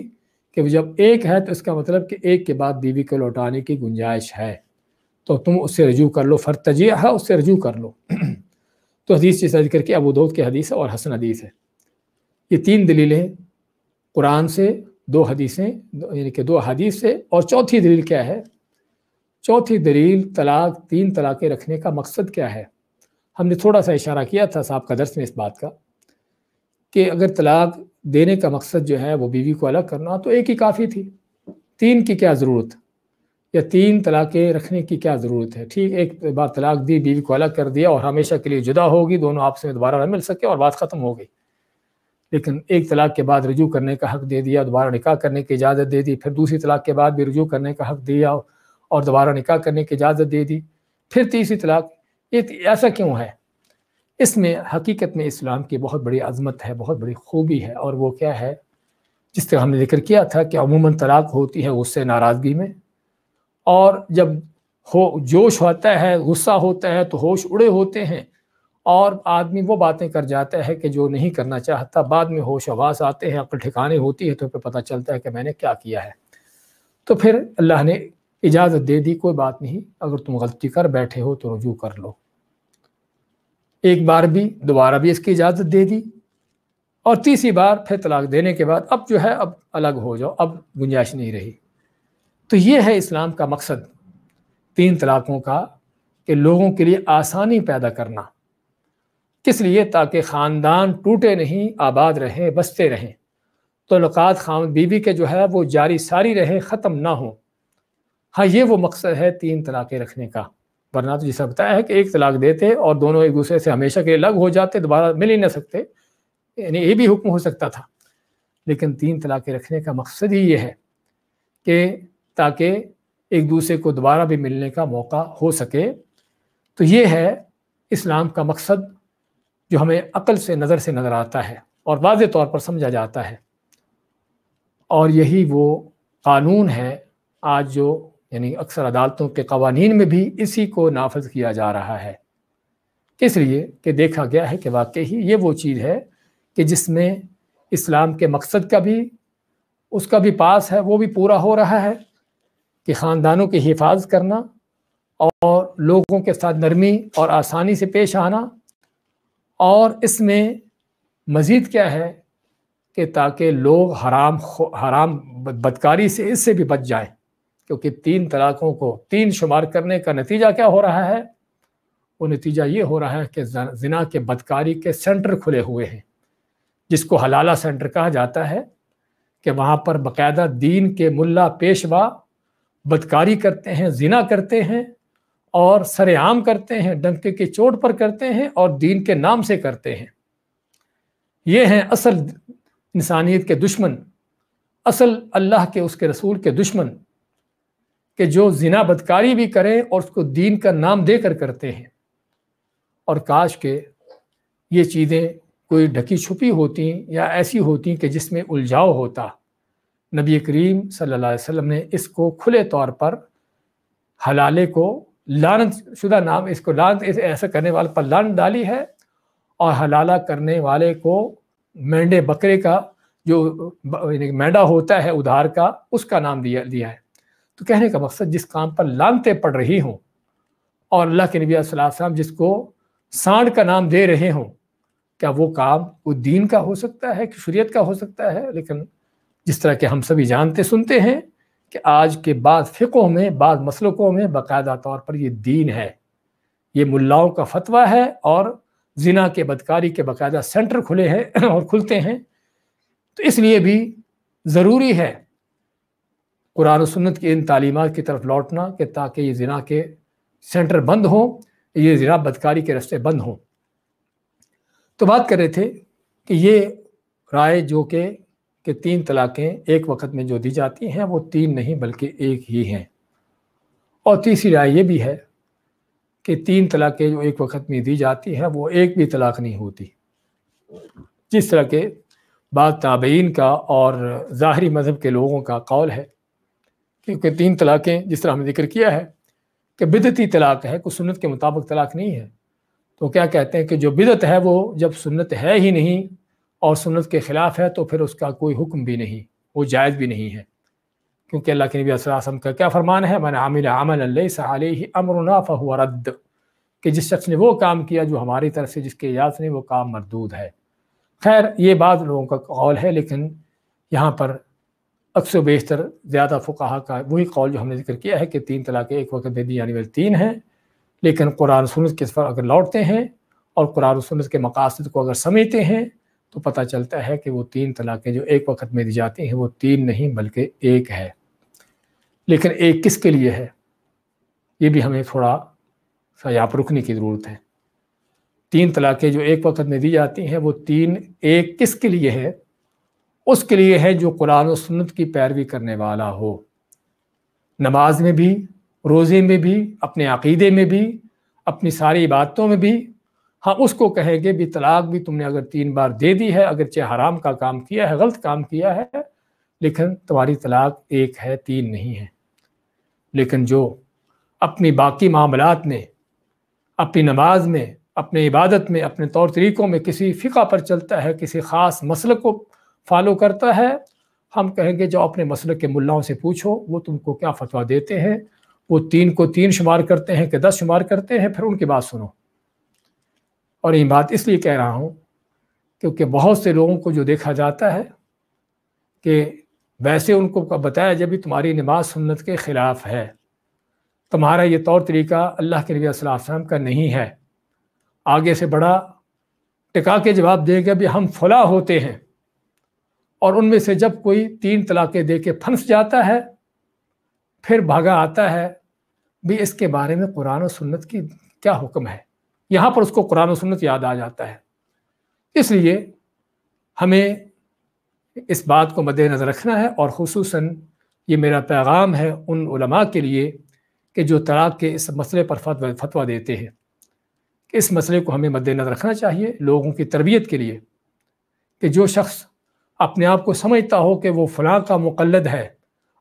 کہ جب ایک ہے تو اس کا مطلب کہ ایک کے بعد بیوی کو لوٹانے کی گنجائش ہے، تو تم اس سے رجوع کر لو، فرتجعھا، اس سے رجوع کر لو۔ تو حدیث جیسا ذکر کے ابو داؤد کی حدیث ہے اور حسن حدیث ہے۔ یہ 3 دلیلیں قرآن سے، 2 حدیثیں یعنی کہ 2 حدیث سے، اور چوتھی دلیل کیا ہے؟ چوتھی دلیل طلاق، 3 طلاقیں رکھنے کا مقصد کیا ہے؟ ہم نے تھوڑا سا اشارہ کیا تھا صاحب کا درس میں اس بات کا کہ اگر طلاق دینے کا مقصد جو ہے وہ بیوی کو الگ کرنا تو ایک ہی کافی تھی، 3 کی کیا ضرورت، یا 3 طلاقیں رکھنے کی کیا ضرورت ہے؟ ٹھیک، ایک بار طلاق دی، بیوی کو الگ کر دیا اور ہمیشہ کے لیے جدا ہوگی، دونوں آپس میں دوبارہ نہ مل سکے اور بات ختم ہو گئی۔ لیکن ایک طلاق کے بعد رجوع کرنے کا حق دے دیا، دوبارہ نکاح کرنے کی اجازت دے دی، پھر دوسری طلاق کے بعد بھی رجوع کرنے کا حق دیا اور دوبارہ نکاح کرنے کی اجازت دے دی، پھر تیسری طلاق۔ یہ ایسا کیوں ہے؟ اس میں حقیقت میں اسلام کی بہت بڑی عظمت ہے، بہت بڑی خوبی ہے، اور وہ کیا ہے؟ جس طرح ہم نے ذکر کیا تھا کہ عموماً طلاق ہوتی ہے غصے ناراضگی میں، اور جب جوش ہوتا ہے، غصہ ہوتا ہے تو ہوش اڑے ہوتے ہیں، اور آدمی وہ باتیں کر جاتا ہے کہ جو نہیں کرنا چاہتا، بعد میں ہوش آواز آتے ہیں، عقل ٹھکانے ہوتی ہے، تو پھر پتہ چلتا ہے کہ میں نے کیا کیا ہے۔ تو پھر اللہ نے اجازت دے دی، کوئی بات نہیں، اگر تم غلطی کر بیٹھے ہو تو رجوع کر لو۔ ایک بار بھی، دوبارہ بھی اس کی اجازت دے دی، اور تیسری بار پھر طلاق دینے کے بعد اب جو ہے اب الگ ہو جاؤ، اب گنجائش نہیں رہی۔ تو یہ ہے اسلام کا مقصد 3 طلاقوں کا، کہ لوگوں کے لیے آسانی پیدا کرنا۔ کس لیے؟ تاکہ خاندان ٹوٹے نہیں، آباد رہیں، بستے رہیں، تعلقات خاوند بیوی کے جو ہے وہ جاری ساری رہیں، ختم نہ ہوں۔ ہاں، یہ وہ مقصد ہے 3 طلاقیں رکھنے کا، ورنہ تو جیسا بتایا ہے کہ ایک طلاق دیتے اور دونوں ایک دوسرے سے ہمیشہ کے لیے الگ ہو جاتے، دوبارہ مل ہی نہ سکتے، یعنی یہ بھی حکم ہو سکتا تھا۔ لیکن 3 طلاقیں رکھنے کا مقصد ہی یہ ہے کہ تاکہ ایک دوسرے کو دوبارہ بھی ملنے کا موقع ہو سکے۔ تو یہ ہے اسلام کا مقصد، جو ہمیں عقل سے نظر آتا ہے اور واضح طور پر سمجھا جاتا ہے، اور یہی وہ قانون ہے آج جو یعنی اکثر عدالتوں کے قوانین میں بھی اسی کو نافذ کیا جا رہا ہے، اس لیے کہ دیکھا گیا ہے کہ واقعی یہ وہ چیز ہے کہ جس میں اسلام کے مقصد کا بھی، اس کا بھی پاس ہے، وہ بھی پورا ہو رہا ہے، کہ خاندانوں کی حفاظت کرنا اور لوگوں کے ساتھ نرمی اور آسانی سے پیش آنا، اور اس میں مزید کیا ہے کہ تاکہ لوگ حرام بدکاری سے اس سے بھی بچ جائیں، کیونکہ 3 طلاقوں کو 3 شمار کرنے کا نتیجہ کیا ہو رہا ہے؟ وہ نتیجہ یہ ہو رہا ہے کہ زنا کے بدکاری کے سینٹر کھلے ہوئے ہیں، جس کو حلالہ سینٹر کہا جاتا ہے، کہ وہاں پر باقاعدہ دین کے ملا پیشوا بدکاری کرتے ہیں، زنا کرتے ہیں اور سر عام کرتے ہیں، ڈنکے کی چوٹ پر کرتے ہیں اور دین کے نام سے کرتے ہیں۔ یہ ہیں اصل انسانیت کے دشمن، اصل اللہ کے اس کے رسول کے دشمن، کہ جو زنا بدکاری بھی کریں اور اس کو دین کا نام دے کر کرتے ہیں۔ اور کاش کہ یہ چیزیں کوئی ڈھکی چھپی ہوتی یا ایسی ہوتی کہ جس میں الجھاؤ ہوتا۔ نبی کریم صلی اللہ علیہ وسلم نے اس کو کھلے طور پر حلالے کو لعنت شدہ نام، اس کو لعنت ایسا کرنے والے پر لعنت ڈالی ہے، اور حلالہ کرنے والے کو مینڈے بکرے کا جو مینڈا ہوتا ہے ادھار کا، اس کا نام دیا ہے۔ تو کہنے کا مقصد جس کام پر لعنتیں پڑ رہی ہوں اور اللہ کے نبی صلی اللہ علیہ وسلم جس کو سانڈ کا نام دے رہے ہوں، کیا وہ کام وہ دین کا ہو سکتا ہے کہ شریعت کا ہو سکتا ہے؟ لیکن جس طرح کہ ہم سبھی جانتے سنتے ہیں کہ آج کے بعض فقہوں میں، بعض مسلکوں میں باقاعدہ طور پر یہ دین ہے، یہ ملاؤں کا فتویٰ ہے، اور زنا کے بدکاری کے باقاعدہ سینٹر کھلے ہیں اور کھلتے ہیں۔ تو اس لیے بھی ضروری ہے قرآن و سنت کی ان تعلیمات کی طرف لوٹنا، کہ تاکہ یہ زنا کے سینٹر بند ہوں، یہ زنا بدکاری کے راستے بند ہوں۔ تو بات کر رہے تھے کہ یہ رائے جو کہ 3 طلاقیں ایک وقت میں جو دی جاتی ہیں وہ 3 نہیں بلکہ 1 ہی ہیں۔ اور تیسری رائے یہ بھی ہے کہ 3 طلاقیں جو ایک وقت میں دی جاتی ہیں وہ ایک بھی طلاق نہیں ہوتی، جس طرح کہ بعض تابعین کا اور ظاہری مذہب کے لوگوں کا قول ہے، کیونکہ 3 طلاقیں جس طرح ہم نے ذکر کیا ہے کہ بدعتی طلاق ہے، کوئی سنت کے مطابق طلاق نہیں ہے۔ تو کیا کہتے ہیں کہ جو بدعت ہے وہ جب سنت ہے ہی نہیں اور سنت کے خلاف ہے تو پھر اس کا کوئی حکم بھی نہیں، وہ جائز بھی نہیں ہے، کیونکہ اللہ کے نبی صلی اللہ علیہ وسلم کا کیا فرمان ہے؟ من عمل عملا لیس علیہ امرنا فہو رد، کہ جس شخص نے وہ کام کیا جو ہماری طرف سے جس کے اجازت نہیں، وہ کام مردود ہے۔ خیر یہ بعض لوگوں کا قول ہے، لیکن یہاں پر اکثر و بیشتر زیادہ فقہا کا وہی قول جو ہم نے ذکر کیا ہے کہ 3 طلاقیں ایک وقت میں دی جانے والی 3 ہیں۔ لیکن قرآن و سنت کے اس پر اگر لوٹتے ہیں اور قرآن و سنت کے مقاصد کو اگر سمجھتے ہیں تو پتہ چلتا ہے کہ وہ 3 طلاقیں جو ایک وقت میں دی جاتی ہیں وہ 3 نہیں بلکہ 1 ہے۔ لیکن 1 کس کے لیے ہے؟ یہ بھی ہمیں تھوڑا سا یہاں پر رکنے کی ضرورت ہے۔ 3 طلاقیں جو ایک وقت میں دی جاتی ہیں وہ 1 کس کے لیے ہے؟ اس کے لیے ہے جو قرآن و سنت کی پیروی کرنے والا ہو، نماز میں بھی، روزے میں بھی، اپنے عقیدے میں بھی، اپنی ساری عبادتوں میں بھی۔ ہاں اس کو کہیں گے بھی طلاق بھی تم نے اگر 3 بار دے دی ہے، اگرچہ حرام کا کام کیا ہے، غلط کام کیا ہے، لیکن تمہاری طلاق 1 ہے، 3 نہیں ہے۔ لیکن جو اپنی باقی معاملات میں، اپنی نماز میں، اپنے عبادت میں، اپنے طور طریقوں میں کسی فقہ پر چلتا ہے، کسی خاص مسلک کو فالو کرتا ہے، ہم کہیں گے جو اپنے مسلک کے ملاؤں سے پوچھو وہ تم کو کیا فتویٰ دیتے ہیں، وہ 3 کو 3 شمار کرتے ہیں کہ 10 شمار کرتے ہیں، پھر ان کی بات سنو۔ اور یہ بات اس لیے کہہ رہا ہوں کیونکہ بہت سے لوگوں کو جو دیکھا جاتا ہے کہ ویسے ان کو بتایا جب بھی تمہاری نماز سنت کے خلاف ہے، تمہارا یہ طور طریقہ اللہ کے نبی صلی اللہ علیہ وسلم کا نہیں ہے، آگے سے بڑا ٹکا کے جواب دے گا بھی ہم فلاں ہوتے ہیں، اور ان میں سے جب کوئی 3 طلاقیں دے کے پھنس جاتا ہے پھر بھاگا آتا ہے بھی اس کے بارے میں قرآن و سنت کی کیا حکم ہے، یہاں پر اس کو قرآن و سنت یاد آ جاتا ہے۔ اس لیے ہمیں اس بات کو مد نظر رکھنا ہے، اور خصوصاً یہ میرا پیغام ہے ان علماء کے لیے کہ جو طلاق کے اس مسئلے پر فتویٰ دیتے ہیں، کہ اس مسئلے کو ہمیں مد نظر رکھنا چاہیے لوگوں کی تربیت کے لیے، کہ جو شخص اپنے آپ کو سمجھتا ہو کہ وہ فلاں کا مقلد ہے،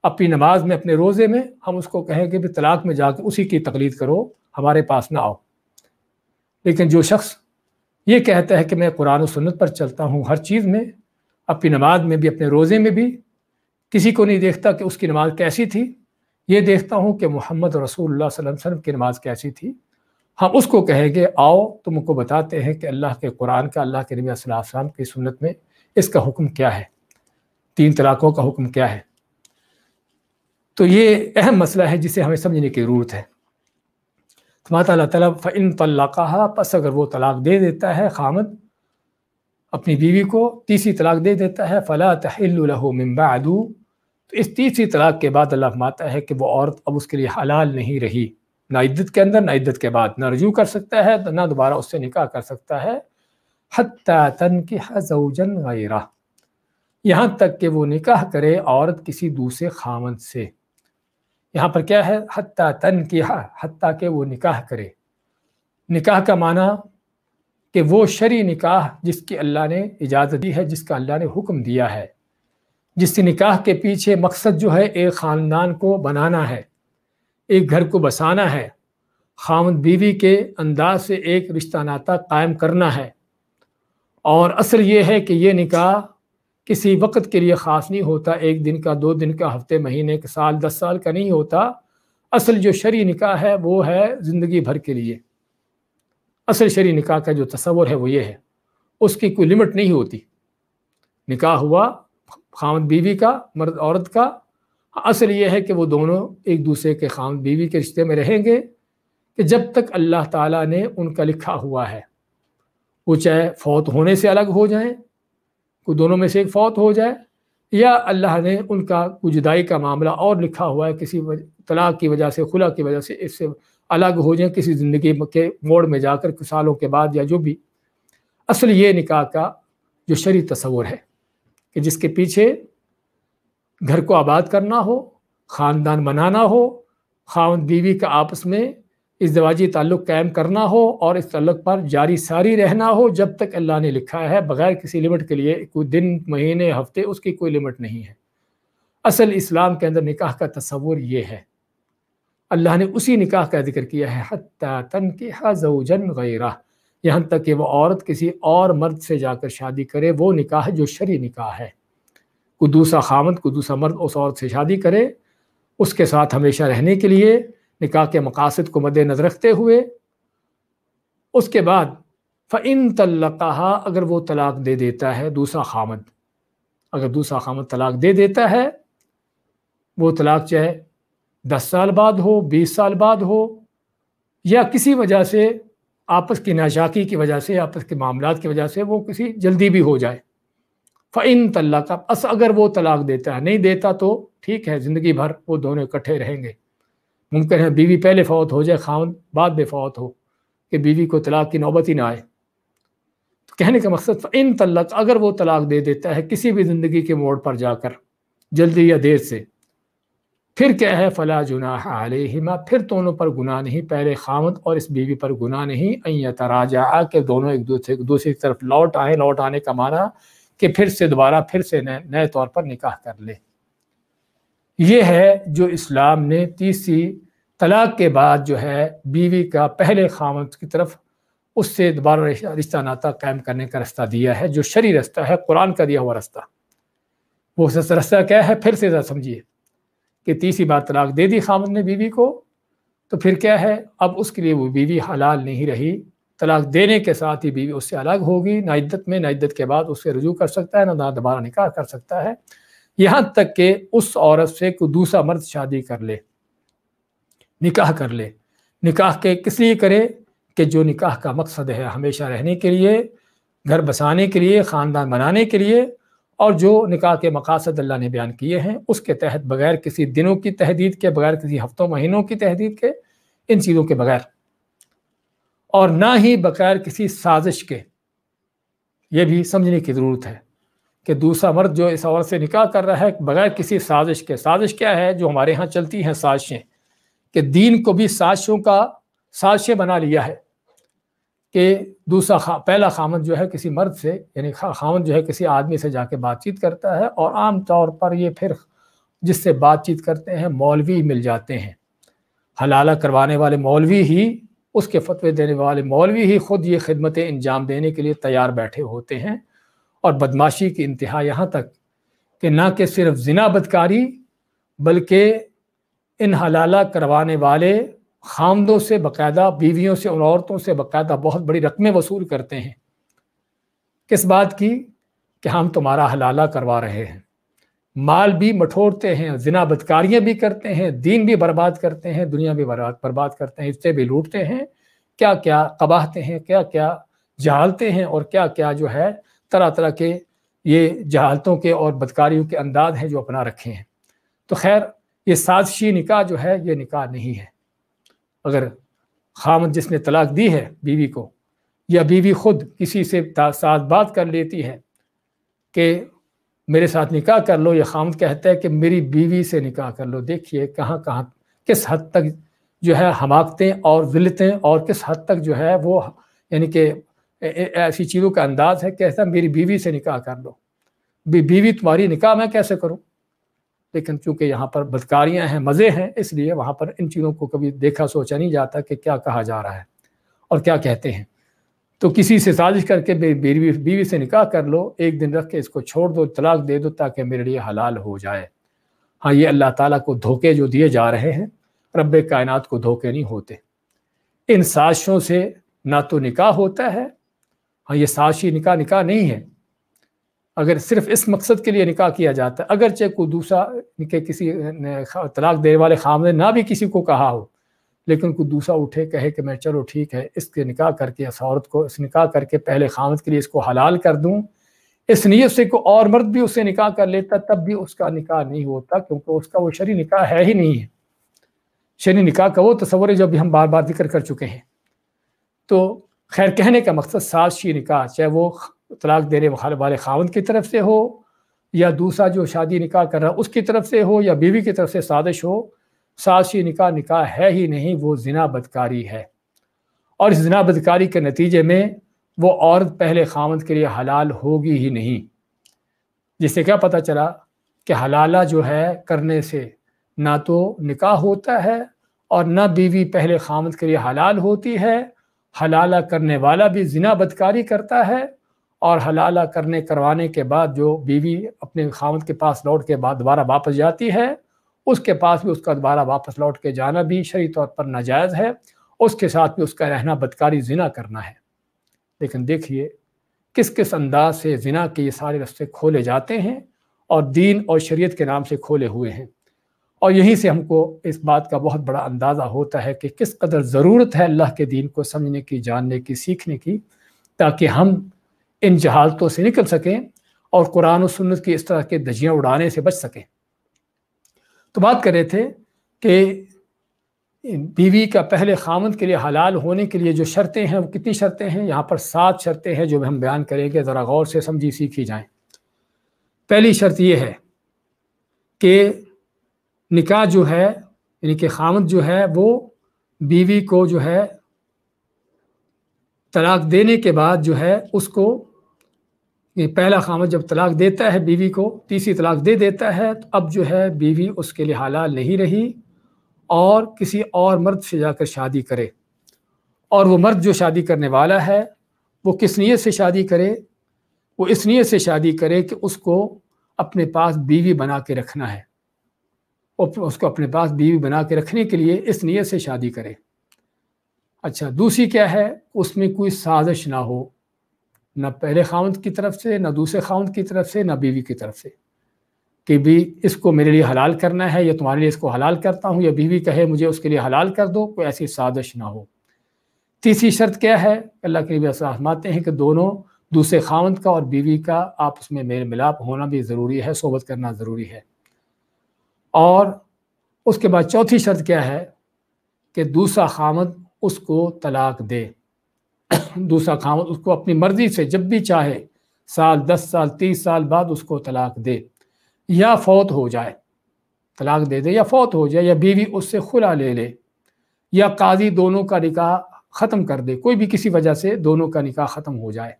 اپنی نماز میں، اپنے روزے میں، ہم اس کو کہیں کہ بھی طلاق میں جا کے اسی کی تقلید کرو، ہمارے پاس نہ آؤ۔ لیکن جو شخص یہ کہتا ہے کہ میں قرآن و سنت پر چلتا ہوں ہر چیز میں، اپنی نماز میں بھی، اپنے روزے میں بھی، کسی کو نہیں دیکھتا کہ اس کی نماز کیسی تھی، یہ دیکھتا ہوں کہ محمد رسول اللہ صلی اللہ علیہ وسلم کی نماز کیسی تھی، ہم اس کو کہیں گے آؤ تم کو بتاتے ہیں کہ اللہ کے قرآن کا، اللہ کے نبی صلی اللہ علیہ وسلم کی سنت میں اس کا حکم کیا ہے، 3 طلاقوں کا حکم کیا ہے۔ تو یہ اہم مسئلہ ہے جسے ہمیں سمجھنے کی ضرورت ہے۔ تو اللہ تعالیٰ فَإِن طَلَّقَهَا، پس اگر وہ طلاق دے دیتا ہے خامد اپنی بیوی کو، تیسری طلاق دے دیتا ہے، فَلَا تَحِلُّ لَهُ مِن بَعْدُ، تو اس تیسری طلاق کے بعد اللہ فرماتا ہے کہ وہ عورت اب اس کے لیے حلال نہیں رہی، نہ عدت کے اندر نہ عدت کے بعد، نہ رجوع کر سکتا ہے نہ دوبارہ اس سے نکاح کر سکتا ہے، حَتَّى تَنْكِحَ زَوْجًا غَيْرَهُ، یہاں تک کہ وہ نکاح کرے عورت کسی دوسرے خامد سے۔ یہاں پر کیا ہے؟ حتیٰ تنکیح، حتیٰ کہ وہ نکاح کرے۔ نکاح کا معنی کہ وہ شرعی نکاح جس کی اللہ نے اجازت دی ہے، جس کا اللہ نے حکم دیا ہے، جس نکاح کے پیچھے مقصد جو ہے ایک خاندان کو بنانا ہے، ایک گھر کو بسانا ہے، خاوند بیوی کے انداز سے ایک رشتہ ناطہ قائم کرنا ہے۔ اور اصل یہ ہے کہ یہ نکاح کسی وقت کے لیے خاص نہیں ہوتا، 1 دن کا، 2 دن کا، ہفتے، مہینے کا، سال، 10 سال کا نہیں ہوتا۔ اصل جو شرعی نکاح ہے وہ ہے زندگی بھر کے لیے۔ اصل شرعی نکاح کا جو تصور ہے وہ یہ ہے، اس کی کوئی لمٹ نہیں ہوتی۔ نکاح ہوا خاوند بیوی کا، مرد عورت کا، اصل یہ ہے کہ وہ دونوں ایک دوسرے کے خاوند بیوی کے رشتے میں رہیں گے کہ جب تک اللہ تعالیٰ نے ان کا لکھا ہوا ہے، وہ چاہے فوت ہونے سے الگ ہو جائیں، کوئی دونوں میں سے ایک فوت ہو جائے، یا اللہ نے ان کا کوئی جدائی کا معاملہ اور لکھا ہوا ہے، کسی طلاق کی وجہ سے، خلا کی وجہ سے اس سے الگ ہو جائیں کسی زندگی کے موڑ میں جا کر کچھ سالوں کے بعد یا جو بھی۔ اصل یہ نکاح کا جو شرعی تصور ہے کہ جس کے پیچھے گھر کو آباد کرنا ہو، خاندان بنانا ہو، خاوند بیوی کا آپس میں ازدواجی تعلق قائم کرنا ہو اور اس تعلق پر جاری ساری رہنا ہو جب تک اللہ نے لکھا ہے، بغیر کسی لمٹ کے لیے، کوئی دن، مہینے، ہفتے، اس کی کوئی لمٹ نہیں ہے۔ اصل اسلام کے اندر نکاح کا تصور یہ ہے۔ اللہ نے اسی نکاح کا ذکر کیا ہے، حتیٰ تنکح زوجا غیرہ، یہاں تک کہ وہ عورت کسی اور مرد سے جا کر شادی کرے، وہ نکاح جو شرعی نکاح ہے، کوئی دوسرا خامد، کوئی دوسرا مرد اس عورت سے شادی کرے، اس کے ساتھ ہمیشہ رہنے کے لیے، نکاح کے مقاصد کو مد نظر رکھتے ہوئے۔ اس کے بعد فَإِن طَلَّقَهَا، اگر وہ طلاق دے دیتا ہے دوسرا خامد، اگر دوسرا خامد طلاق دے دیتا ہے، وہ طلاق چاہے 10 سال بعد ہو، 20 سال بعد ہو، یا کسی وجہ سے آپس کی ناچاکی کی وجہ سے، آپس کے معاملات کی وجہ سے وہ کسی جلدی بھی ہو جائے، فَإِن طَلَّقَ، اگر وہ طلاق دیتا ہے، نہیں دیتا تو ٹھیک ہے، زندگی بھر وہ دونوں اکٹھے رہیں گے۔ ممکن ہے بیوی پہلے فوت ہو جائے، خاوند بعد میں فوت ہو، کہ بیوی کو طلاق کی نوبت ہی نہ آئے۔ تو کہنے کا مقصد فَإِن طَلَّقَ، اگر وہ طلاق دے دیتا ہے کسی بھی زندگی کے موڑ پر جا کر، جلدی یا دیر سے، پھر کیا ہے؟ فَلَا جُنَاحَ عَلَيْهِمَا، پھر دونوں پر گناہ نہیں، پہلے خاوند اور اس بیوی پر گناہ نہیں، أَن يَتَرَاجَعَا، کہ دونوں ایک دوسری کی طرف لوٹ آئیں۔ لوٹ آنے کا معنی کہ پھر سے دوبارہ پھر سے نئے طور پر نکاح کر لے۔ یہ ہے جو اسلام نے تیسری طلاق کے بعد جو ہے بیوی کا پہلے خاوند کی طرف اس سے دوبارہ رشتہ ناطہ قائم کرنے کا رستہ دیا ہے، جو شرعی رستہ ہے، قرآن کا دیا ہوا رستہ۔ وہ رستہ کیا ہے؟ پھر سے ذرا سمجھیے کہ تیسری بار طلاق دے دی خاوند نے بیوی کو، تو پھر کیا ہے؟ اب اس کے لیے وہ بیوی حلال نہیں رہی۔ طلاق دینے کے ساتھ ہی بیوی اس سے الگ ہوگی، نہ عدت میں نہ عدت کے بعد اس سے رجوع کر سکتا ہے، نہ دوبارہ نکاح کر سکتا ہے، یہاں تک کہ اس عورت سے کوئی دوسرا مرد شادی کر لے، نکاح کر لے۔ نکاح کے کس لیے کرے؟ کہ جو نکاح کا مقصد ہے ہمیشہ رہنے کے لیے، گھر بسانے کے لیے، خاندان بنانے کے لیے، اور جو نکاح کے مقاصد اللہ نے بیان کیے ہیں اس کے تحت، بغیر کسی دنوں کی تحدید کے، بغیر کسی ہفتوں مہینوں کی تحدید کے، ان چیزوں کے بغیر، اور نہ ہی بغیر کسی سازش کے۔ یہ بھی سمجھنے کی ضرورت ہے کہ دوسرا مرد جو اس عورت سے نکاح کر رہا ہے بغیر کسی سازش کے۔ سازش کیا ہے؟ جو ہمارے ہاں چلتی ہیں سازشیں، کہ دین کو بھی سازشیں بنا لیا ہے کہ دوسرا پہلا خاوند جو ہے کسی مرد سے، یعنی خاوند جو ہے کسی آدمی سے جا کے بات چیت کرتا ہے، اور عام طور پر یہ پھر جس سے بات چیت کرتے ہیں مولوی مل جاتے ہیں، حلالہ کروانے والے مولوی ہی، اس کے فتوے دینے والے مولوی ہی خود یہ خدمتیں انجام دینے کے لیے تیار بیٹھے ہوتے ہیں۔ اور بدماشی کی انتہا یہاں تک کہ نہ کہ صرف زنا بدکاری، بلکہ ان حلالہ کروانے والے خامدوں سے باقاعدہ، بیویوں سے، ان عورتوں سے باقاعدہ بہت بڑی رقمیں وصول کرتے ہیں۔ کس بات کی؟ کہ ہم تمہارا حلالہ کروا رہے ہیں۔ مال بھی مٹھورتے ہیں، زنا بدکاریاں بھی کرتے ہیں، دین بھی برباد کرتے ہیں، دنیا بھی برباد کرتے ہیں، حصے بھی لوٹتے ہیں، کیا کیا قباحتیں ہیں، کیا کیا جہالتیں ہیں، اور کیا کیا جو ہے طرح طرح کے یہ جہالتوں کے اور بدکاریوں کے انداز ہیں جو اپنا رکھے ہیں۔ تو خیر، یہ سازشی نکاح جو ہے یہ نکاح نہیں ہے۔ اگر خامد جس نے طلاق دی ہے بیوی کو، یا بیوی خود کسی سے ساتھ بات کر لیتی ہے کہ میرے ساتھ نکاح کر لو، یا خامد کہتا ہے کہ میری بیوی سے نکاح کر لو، دیکھیے کہاں کہاں کس حد تک جو ہے حماقتیں اور ذلتیں، اور کس حد تک جو ہے وہ یعنی کہ ایسی چیزوں کا انداز ہے، کہتا میری بیوی سے نکاح کر لو، بیوی تمہاری نکاح میں کیسے کروں؟ لیکن چونکہ یہاں پر بدکاریاں ہیں، مزے ہیں، اس لیے وہاں پر ان چیزوں کو کبھی دیکھا سوچا نہیں جاتا کہ کیا کہا جا رہا ہے اور کیا کہتے ہیں۔ تو کسی سے سازش کر کے بیوی سے نکاح کر لو، ایک دن رکھ کے اس کو چھوڑ دو، طلاق دے دو تاکہ میرے لیے حلال ہو جائے۔ ہاں، یہ اللہ تعالیٰ کو دھوکے جو دیے جا رہے ہیں، رب کائنات کو دھوکے نہیں ہوتے۔ ان سازشوں سے نہ تو نکاح ہوتا ہے، ہاں یہ سازشی نکاح نہیں ہے۔ اگر صرف اس مقصد کے لیے نکاح کیا جاتا ہے، اگرچہ کوئی دوسرا کہ کسی طلاق دینے والے خامد نے نہ بھی کسی کو کہا ہو، لیکن کوئی دوسرا اٹھے کہے کہ میں چلو ٹھیک ہے اس کے نکاح کر کے، اس عورت کو اس نکاح کر کے پہلے خامد کے لیے اس کو حلال کر دوں، اس نیت سے کوئی اور مرد بھی اس سے نکاح کر لیتا، تب بھی اس کا نکاح نہیں ہوتا، کیونکہ اس کا وہ شرعی نکاح ہے ہی نہیں ہے۔ شرعی نکاح کا وہ تصور ہے جو بھی ہم بار بار ذکر کر چکے ہیں۔ تو خیر، کہنے کا مقصد سازشی نکاح، چاہے وہ طلاق دینے والے خاوند کی طرف سے ہو، یا دوسرا جو شادی نکاح کر رہا اس کی طرف سے ہو، یا بیوی کی طرف سے سازش ہو، سازشی نکاح ہے ہی نہیں، وہ زنا بدکاری ہے۔ اور اس زنا بدکاری کے نتیجے میں وہ عورت پہلے خاوند کے لیے حلال ہوگی ہی نہیں، جس سے کیا پتہ چلا کہ حلالہ جو ہے کرنے سے نہ تو نکاح ہوتا ہے اور نہ بیوی پہلے خاوند کے لیے حلال ہوتی ہے۔ حلالہ کرنے والا بھی زنا بدکاری کرتا ہے، اور حلالہ کروانے کے بعد جو بیوی اپنے خاوند کے پاس لوٹ کے بعد دوبارہ واپس جاتی ہے، اس کے پاس بھی اس کا دوبارہ واپس لوٹ کے جانا بھی شرعی طور پر ناجائز ہے، اس کے ساتھ بھی اس کا رہنا بدکاری زنا کرنا ہے۔ لیکن دیکھیے کس کس انداز سے زنا کے یہ سارے راستے کھولے جاتے ہیں، اور دین اور شریعت کے نام سے کھولے ہوئے ہیں۔ اور یہیں سے ہم کو اس بات کا بہت بڑا اندازہ ہوتا ہے کہ کس قدر ضرورت ہے اللہ کے دین کو سمجھنے کی، جاننے کی، سیکھنے کی، تاکہ ہم ان جہالتوں سے نکل سکیں اور قرآن و سنت کی اس طرح کے دھجیاں اڑانے سے بچ سکیں۔ تو بات کر رہے تھے کہ بیوی کا پہلے خاوند کے لیے حلال ہونے کے لیے جو شرطیں ہیں وہ کتنی شرطیں ہیں؟ یہاں پر 7 شرطیں ہیں جو ہم بیان کریں گے، ذرا غور سے سمجھی سیکھی جائیں۔ پہلی شرط یہ ہے کہ نکاح جو ہے، یعنی کہ خاوند جو ہے وہ بیوی کو جو ہے طلاق دینے کے بعد جو ہے اس کو، پہلا خاوند جب طلاق دیتا ہے بیوی کو، تیسری طلاق دے دیتا ہے، تو اب جو ہے بیوی اس کے لیے حلال نہیں رہی، اور کسی اور مرد سے جا کر شادی کرے۔ اور وہ مرد جو شادی کرنے والا ہے وہ کس نیت سے شادی کرے؟ وہ اس نیت سے شادی کرے کہ اس کو اپنے پاس بیوی بنا کے رکھنا ہے، اور اس کو اپنے پاس بیوی بنا کے رکھنے کے لیے اس نیت سے شادی کرے۔ اچھا، دوسری کیا ہے؟ اس میں کوئی سازش نہ ہو، نہ پہلے خاوند کی طرف سے، نہ دوسرے خاوند کی طرف سے، نہ بیوی کی طرف سے، کہ بھی اس کو میرے لیے حلال کرنا ہے، یا تمہارے لیے اس کو حلال کرتا ہوں، یا بیوی کہے مجھے اس کے لیے حلال کر دو، کوئی ایسی سازش نہ ہو۔ تیسری شرط کیا ہے؟ اللہ کے نبی فرماتے ہیں کہ دونوں، دوسرے خاوند کا اور بیوی کا آپس میں میل ملاپ ہونا بھی ضروری ہے، صحبت کرنا ضروری ہے۔ اور اس کے بعد چوتھی شرط کیا ہے؟ کہ دوسرا خاوند اس کو طلاق دے۔ دوسرا خاوند اس کو اپنی مرضی سے جب بھی چاہے، سال، 10 سال، 30 سال بعد اس کو طلاق دے، یا فوت ہو جائے، طلاق دے دے یا فوت ہو جائے، یا بیوی اس سے خلا لے لے، یا قاضی دونوں کا نکاح ختم کر دے، کوئی بھی کسی وجہ سے دونوں کا نکاح ختم ہو جائے۔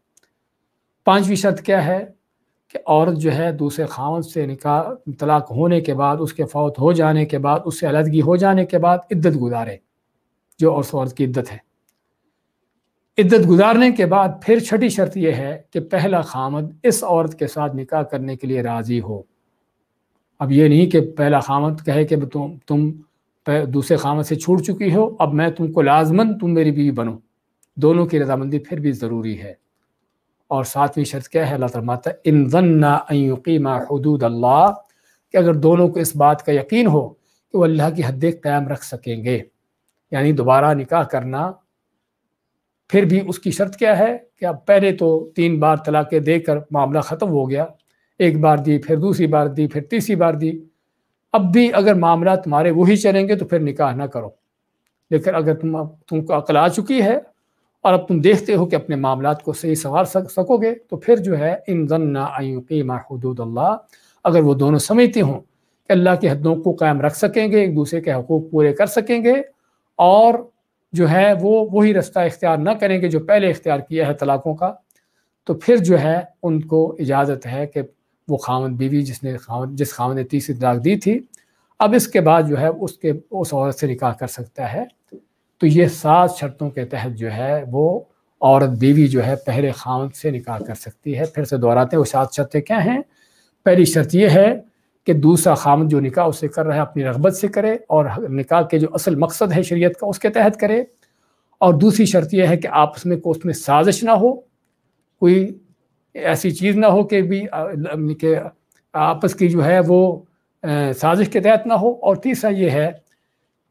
پانچویں شرط کیا ہے؟ کہ عورت جو ہے دوسرے خاوند سے نکاح طلاق ہونے کے بعد، اس کے فوت ہو جانے کے بعد، اس سے علیحدگی ہو جانے کے بعد عدت گزارے، جو عورت کی عدت ہے۔ عدت گزارنے کے بعد پھر چھٹی شرط یہ ہے کہ پہلا خاوند اس عورت کے ساتھ نکاح کرنے کے لیے راضی ہو۔ اب یہ نہیں کہ پہلا خاوند کہے کہ دوسرے خاوند سے چھوٹ چکی ہو، اب میں تم کو لازماً تم میری بیوی بنو، دونوں کی رضامندی پھر بھی ضروری ہے۔ اور ساتویں شرط کیا ہے؟ اللہ تعالیٰ فرماتا ہے ان ظنا ان یقیما حدود اللہ، کہ اگر دونوں کو اس بات کا یقین ہو کہ وہ اللہ کی حدیں قائم رکھ سکیں گے، یعنی دوبارہ نکاح کرنا پھر بھی اس کی شرط کیا ہے کہ اب پہلے تو 3 بار طلاقیں دے کر معاملہ ختم ہو گیا، ایک بار دی، پھر دوسری بار دی، پھر تیسری بار دی، اب بھی اگر معاملات تمہارے وہی چلیں گے تو پھر نکاح نہ کرو۔ لیکن اگر تم کو عقل آ چکی ہے اور اب تم دیکھتے ہو کہ اپنے معاملات کو صحیح سنوار سکو گے، تو پھر جو ہے ان ظنا ان یقیما حدود اللہ، اگر وہ دونوں سمجھتے ہوں کہ اللہ کی حدوں کو قائم رکھ سکیں گے، ایک دوسرے کے حقوق پورے کر سکیں گے، اور جو ہے وہ وہی رستہ اختیار نہ کریں گے جو پہلے اختیار کیا ہے طلاقوں کا، تو پھر جو ہے ان کو اجازت ہے کہ وہ خاوند بیوی جس خاوند نے تیسری طلاق دی تھی، اب اس کے بعد جو ہے اس عورت سے نکاح کر سکتا ہے۔ تو یہ 7 شرطوں کے تحت جو ہے وہ عورت بیوی جو ہے پہلے خاوند سے نکاح کر سکتی ہے۔ پھر سے دہراتے ہیں وہ 7 شرطیں کیا ہیں۔ پہلی شرط یہ ہے کہ دوسرا خاوند جو نکاح اس سے کر رہا ہے اپنی رغبت سے کرے، اور نکاح کے جو اصل مقصد ہے شریعت کا اس کے تحت کرے۔ اور دوسری شرط یہ ہے کہ آپس میں اس میں سازش نہ ہو، کوئی ایسی چیز نہ ہو کہ آپس کی جو ہے وہ سازش کے تحت نہ ہو۔ اور تیسرا یہ ہے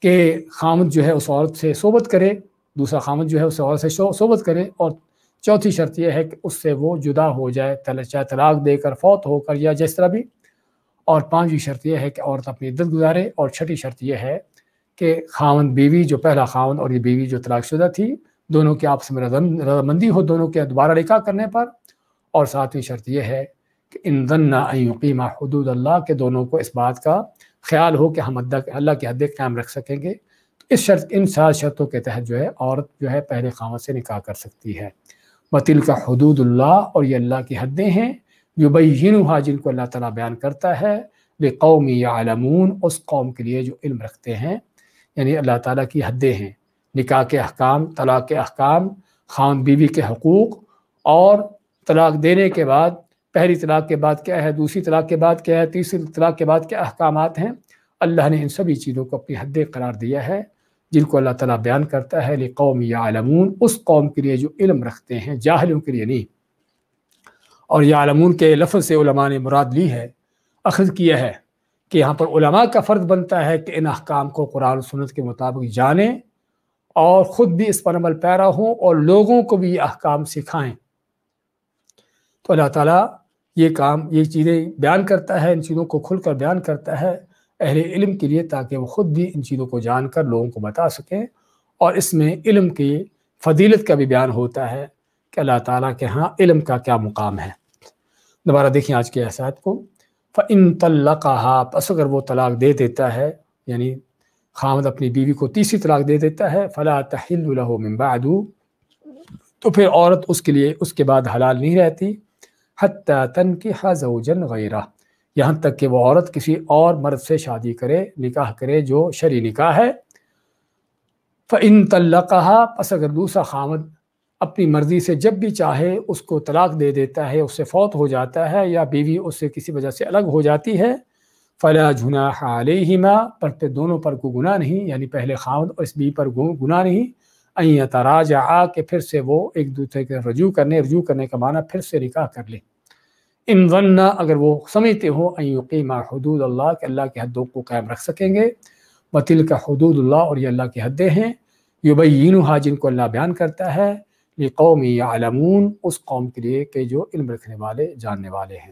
کہ خاوند جو ہے اس عورت سے صحبت کرے، دوسرا خاوند جو ہے اس عورت سے صحبت کرے۔ اور چوتھی شرط یہ ہے کہ اس سے وہ جدا ہو جائے، چاہے طلاق دے کر، فوت ہو کر، یا جس طرح بھی۔ اور 5ویں شرط یہ ہے کہ عورت اپنی عدت گزارے۔ اور 6ٹھی شرط یہ ہے کہ خاوند بیوی، جو پہلا خاوند اور یہ بیوی جو طلاق شدہ تھی، دونوں کی آپس میں رضامندی ہو دونوں کے دوبارہ نکاح کرنے پر۔ اور 7ویں شرط یہ ہے کہ ان ظنا ان یقیما حدود اللہ، کہ دونوں کو اس بات کا خیال ہو کہ ہم اللہ کی حدیں قائم رکھ سکیں گے۔ ان 7 شرطوں کے تحت جو ہے عورت جو ہے پہلے خاوند سے نکاح کر سکتی ہے۔ وَتِلْكَ حدود اللہ، اور یہ اللہ کی حدیں ہیں، یبینھا، جن کو اللہ تعالیٰ بیان کرتا ہے، لِقَوْمٍ یعلمون، اس قوم کے لیے جو علم رکھتے ہیں۔ یعنی اللہ تعالیٰ کی حدیں ہیں، نکاح کے احکام، طلاق کے احکام، خاوند بیوی کے حقوق، اور طلاق دینے کے بعد پہلی طلاق کے بعد کیا ہے، دوسری طلاق کے بعد کیا ہے، تیسری طلاق کے بعد کیا احکامات ہیں۔ اللہ نے ان سبھی چیزوں کو اپنی حدیں قرار دیا ہے، جن کو اللہ تعالیٰ بیان کرتا ہے لِقَوْمٍ یعلمون، اس قوم کے لیے جو علم رکھتے ہیں، جاہلوں کے لیے نہیں۔ اور یعلمون کے لفظ سے علماء نے مراد لی ہے، اخذ کیا ہے کہ یہاں پر علماء کا فرض بنتا ہے کہ ان احکام کو قرآن و سنت کے مطابق جانیں، اور خود بھی اس پر عمل پیرا ہوں، اور لوگوں کو بھی یہ احکام سکھائیں۔ تو اللہ تعالیٰ یہ چیزیں بیان کرتا ہے، ان چیزوں کو کھل کر بیان کرتا ہے اہل علم کے لیے، تاکہ وہ خود بھی ان چیزوں کو جان کر لوگوں کو بتا سکیں۔ اور اس میں علم کی فضیلت کا بھی بیان ہوتا ہے کہ اللہ تعالیٰ کے ہاں علم کا کیا مقام ہے۔ دوبارہ دیکھیں آج کے آیات کو، فَإِن طَلَّقَهَا، پس اگر وہ طلاق دے دیتا ہے، یعنی خاوند اپنی بیوی کو تیسری طلاق دے دیتا ہے، فَلَا تَحِلُّ لَهُ مِن بَعْدُ، تو پھر عورت اس کے لیے اس کے بعد حلال نہیں رہتی، حَتَّى تَنْكِحَ زَوْجًا غَيْرَهُ، یہاں تک کہ وہ عورت کسی اور مرد سے شادی کرے، نکاح کرے جو شرعی نکاح ہے۔ فَإِن طَلَّقَهَا، پس اگر دوسرا خاوند اپنی مرضی سے جب بھی چاہے اس کو طلاق دے دیتا ہے، اس سے فوت ہو جاتا ہے، یا بیوی اس سے کسی وجہ سے الگ ہو جاتی ہے، فَلَا جُنَاحَ عَلَيْهِمَا، پر دونوں پر کوئی گناہ نہیں، یعنی پہلے خاوند اور اس بیوی پر گناہ نہیں، أَن يَتَرَاجَعَا، کہ پھر سے وہ ایک دوسرے کے رجوع کرنے کا معنی پھر سے نکاح کر لیں۔ ان ظنا، اگر وہ سمجھتے ہو، ان یقیما حدود اللہ، کہ اللہ کی حدوں کو قائم رکھ سکیں گے، وتلک حدود اللہ، اور یہ اللہ کی حدیں ہیں، یبینھا، جن کو اللہ بیان کرتا ہے، لقوم یعلمون، اس قوم کے لیے کہ جو علم رکھنے والے، جاننے والے ہیں۔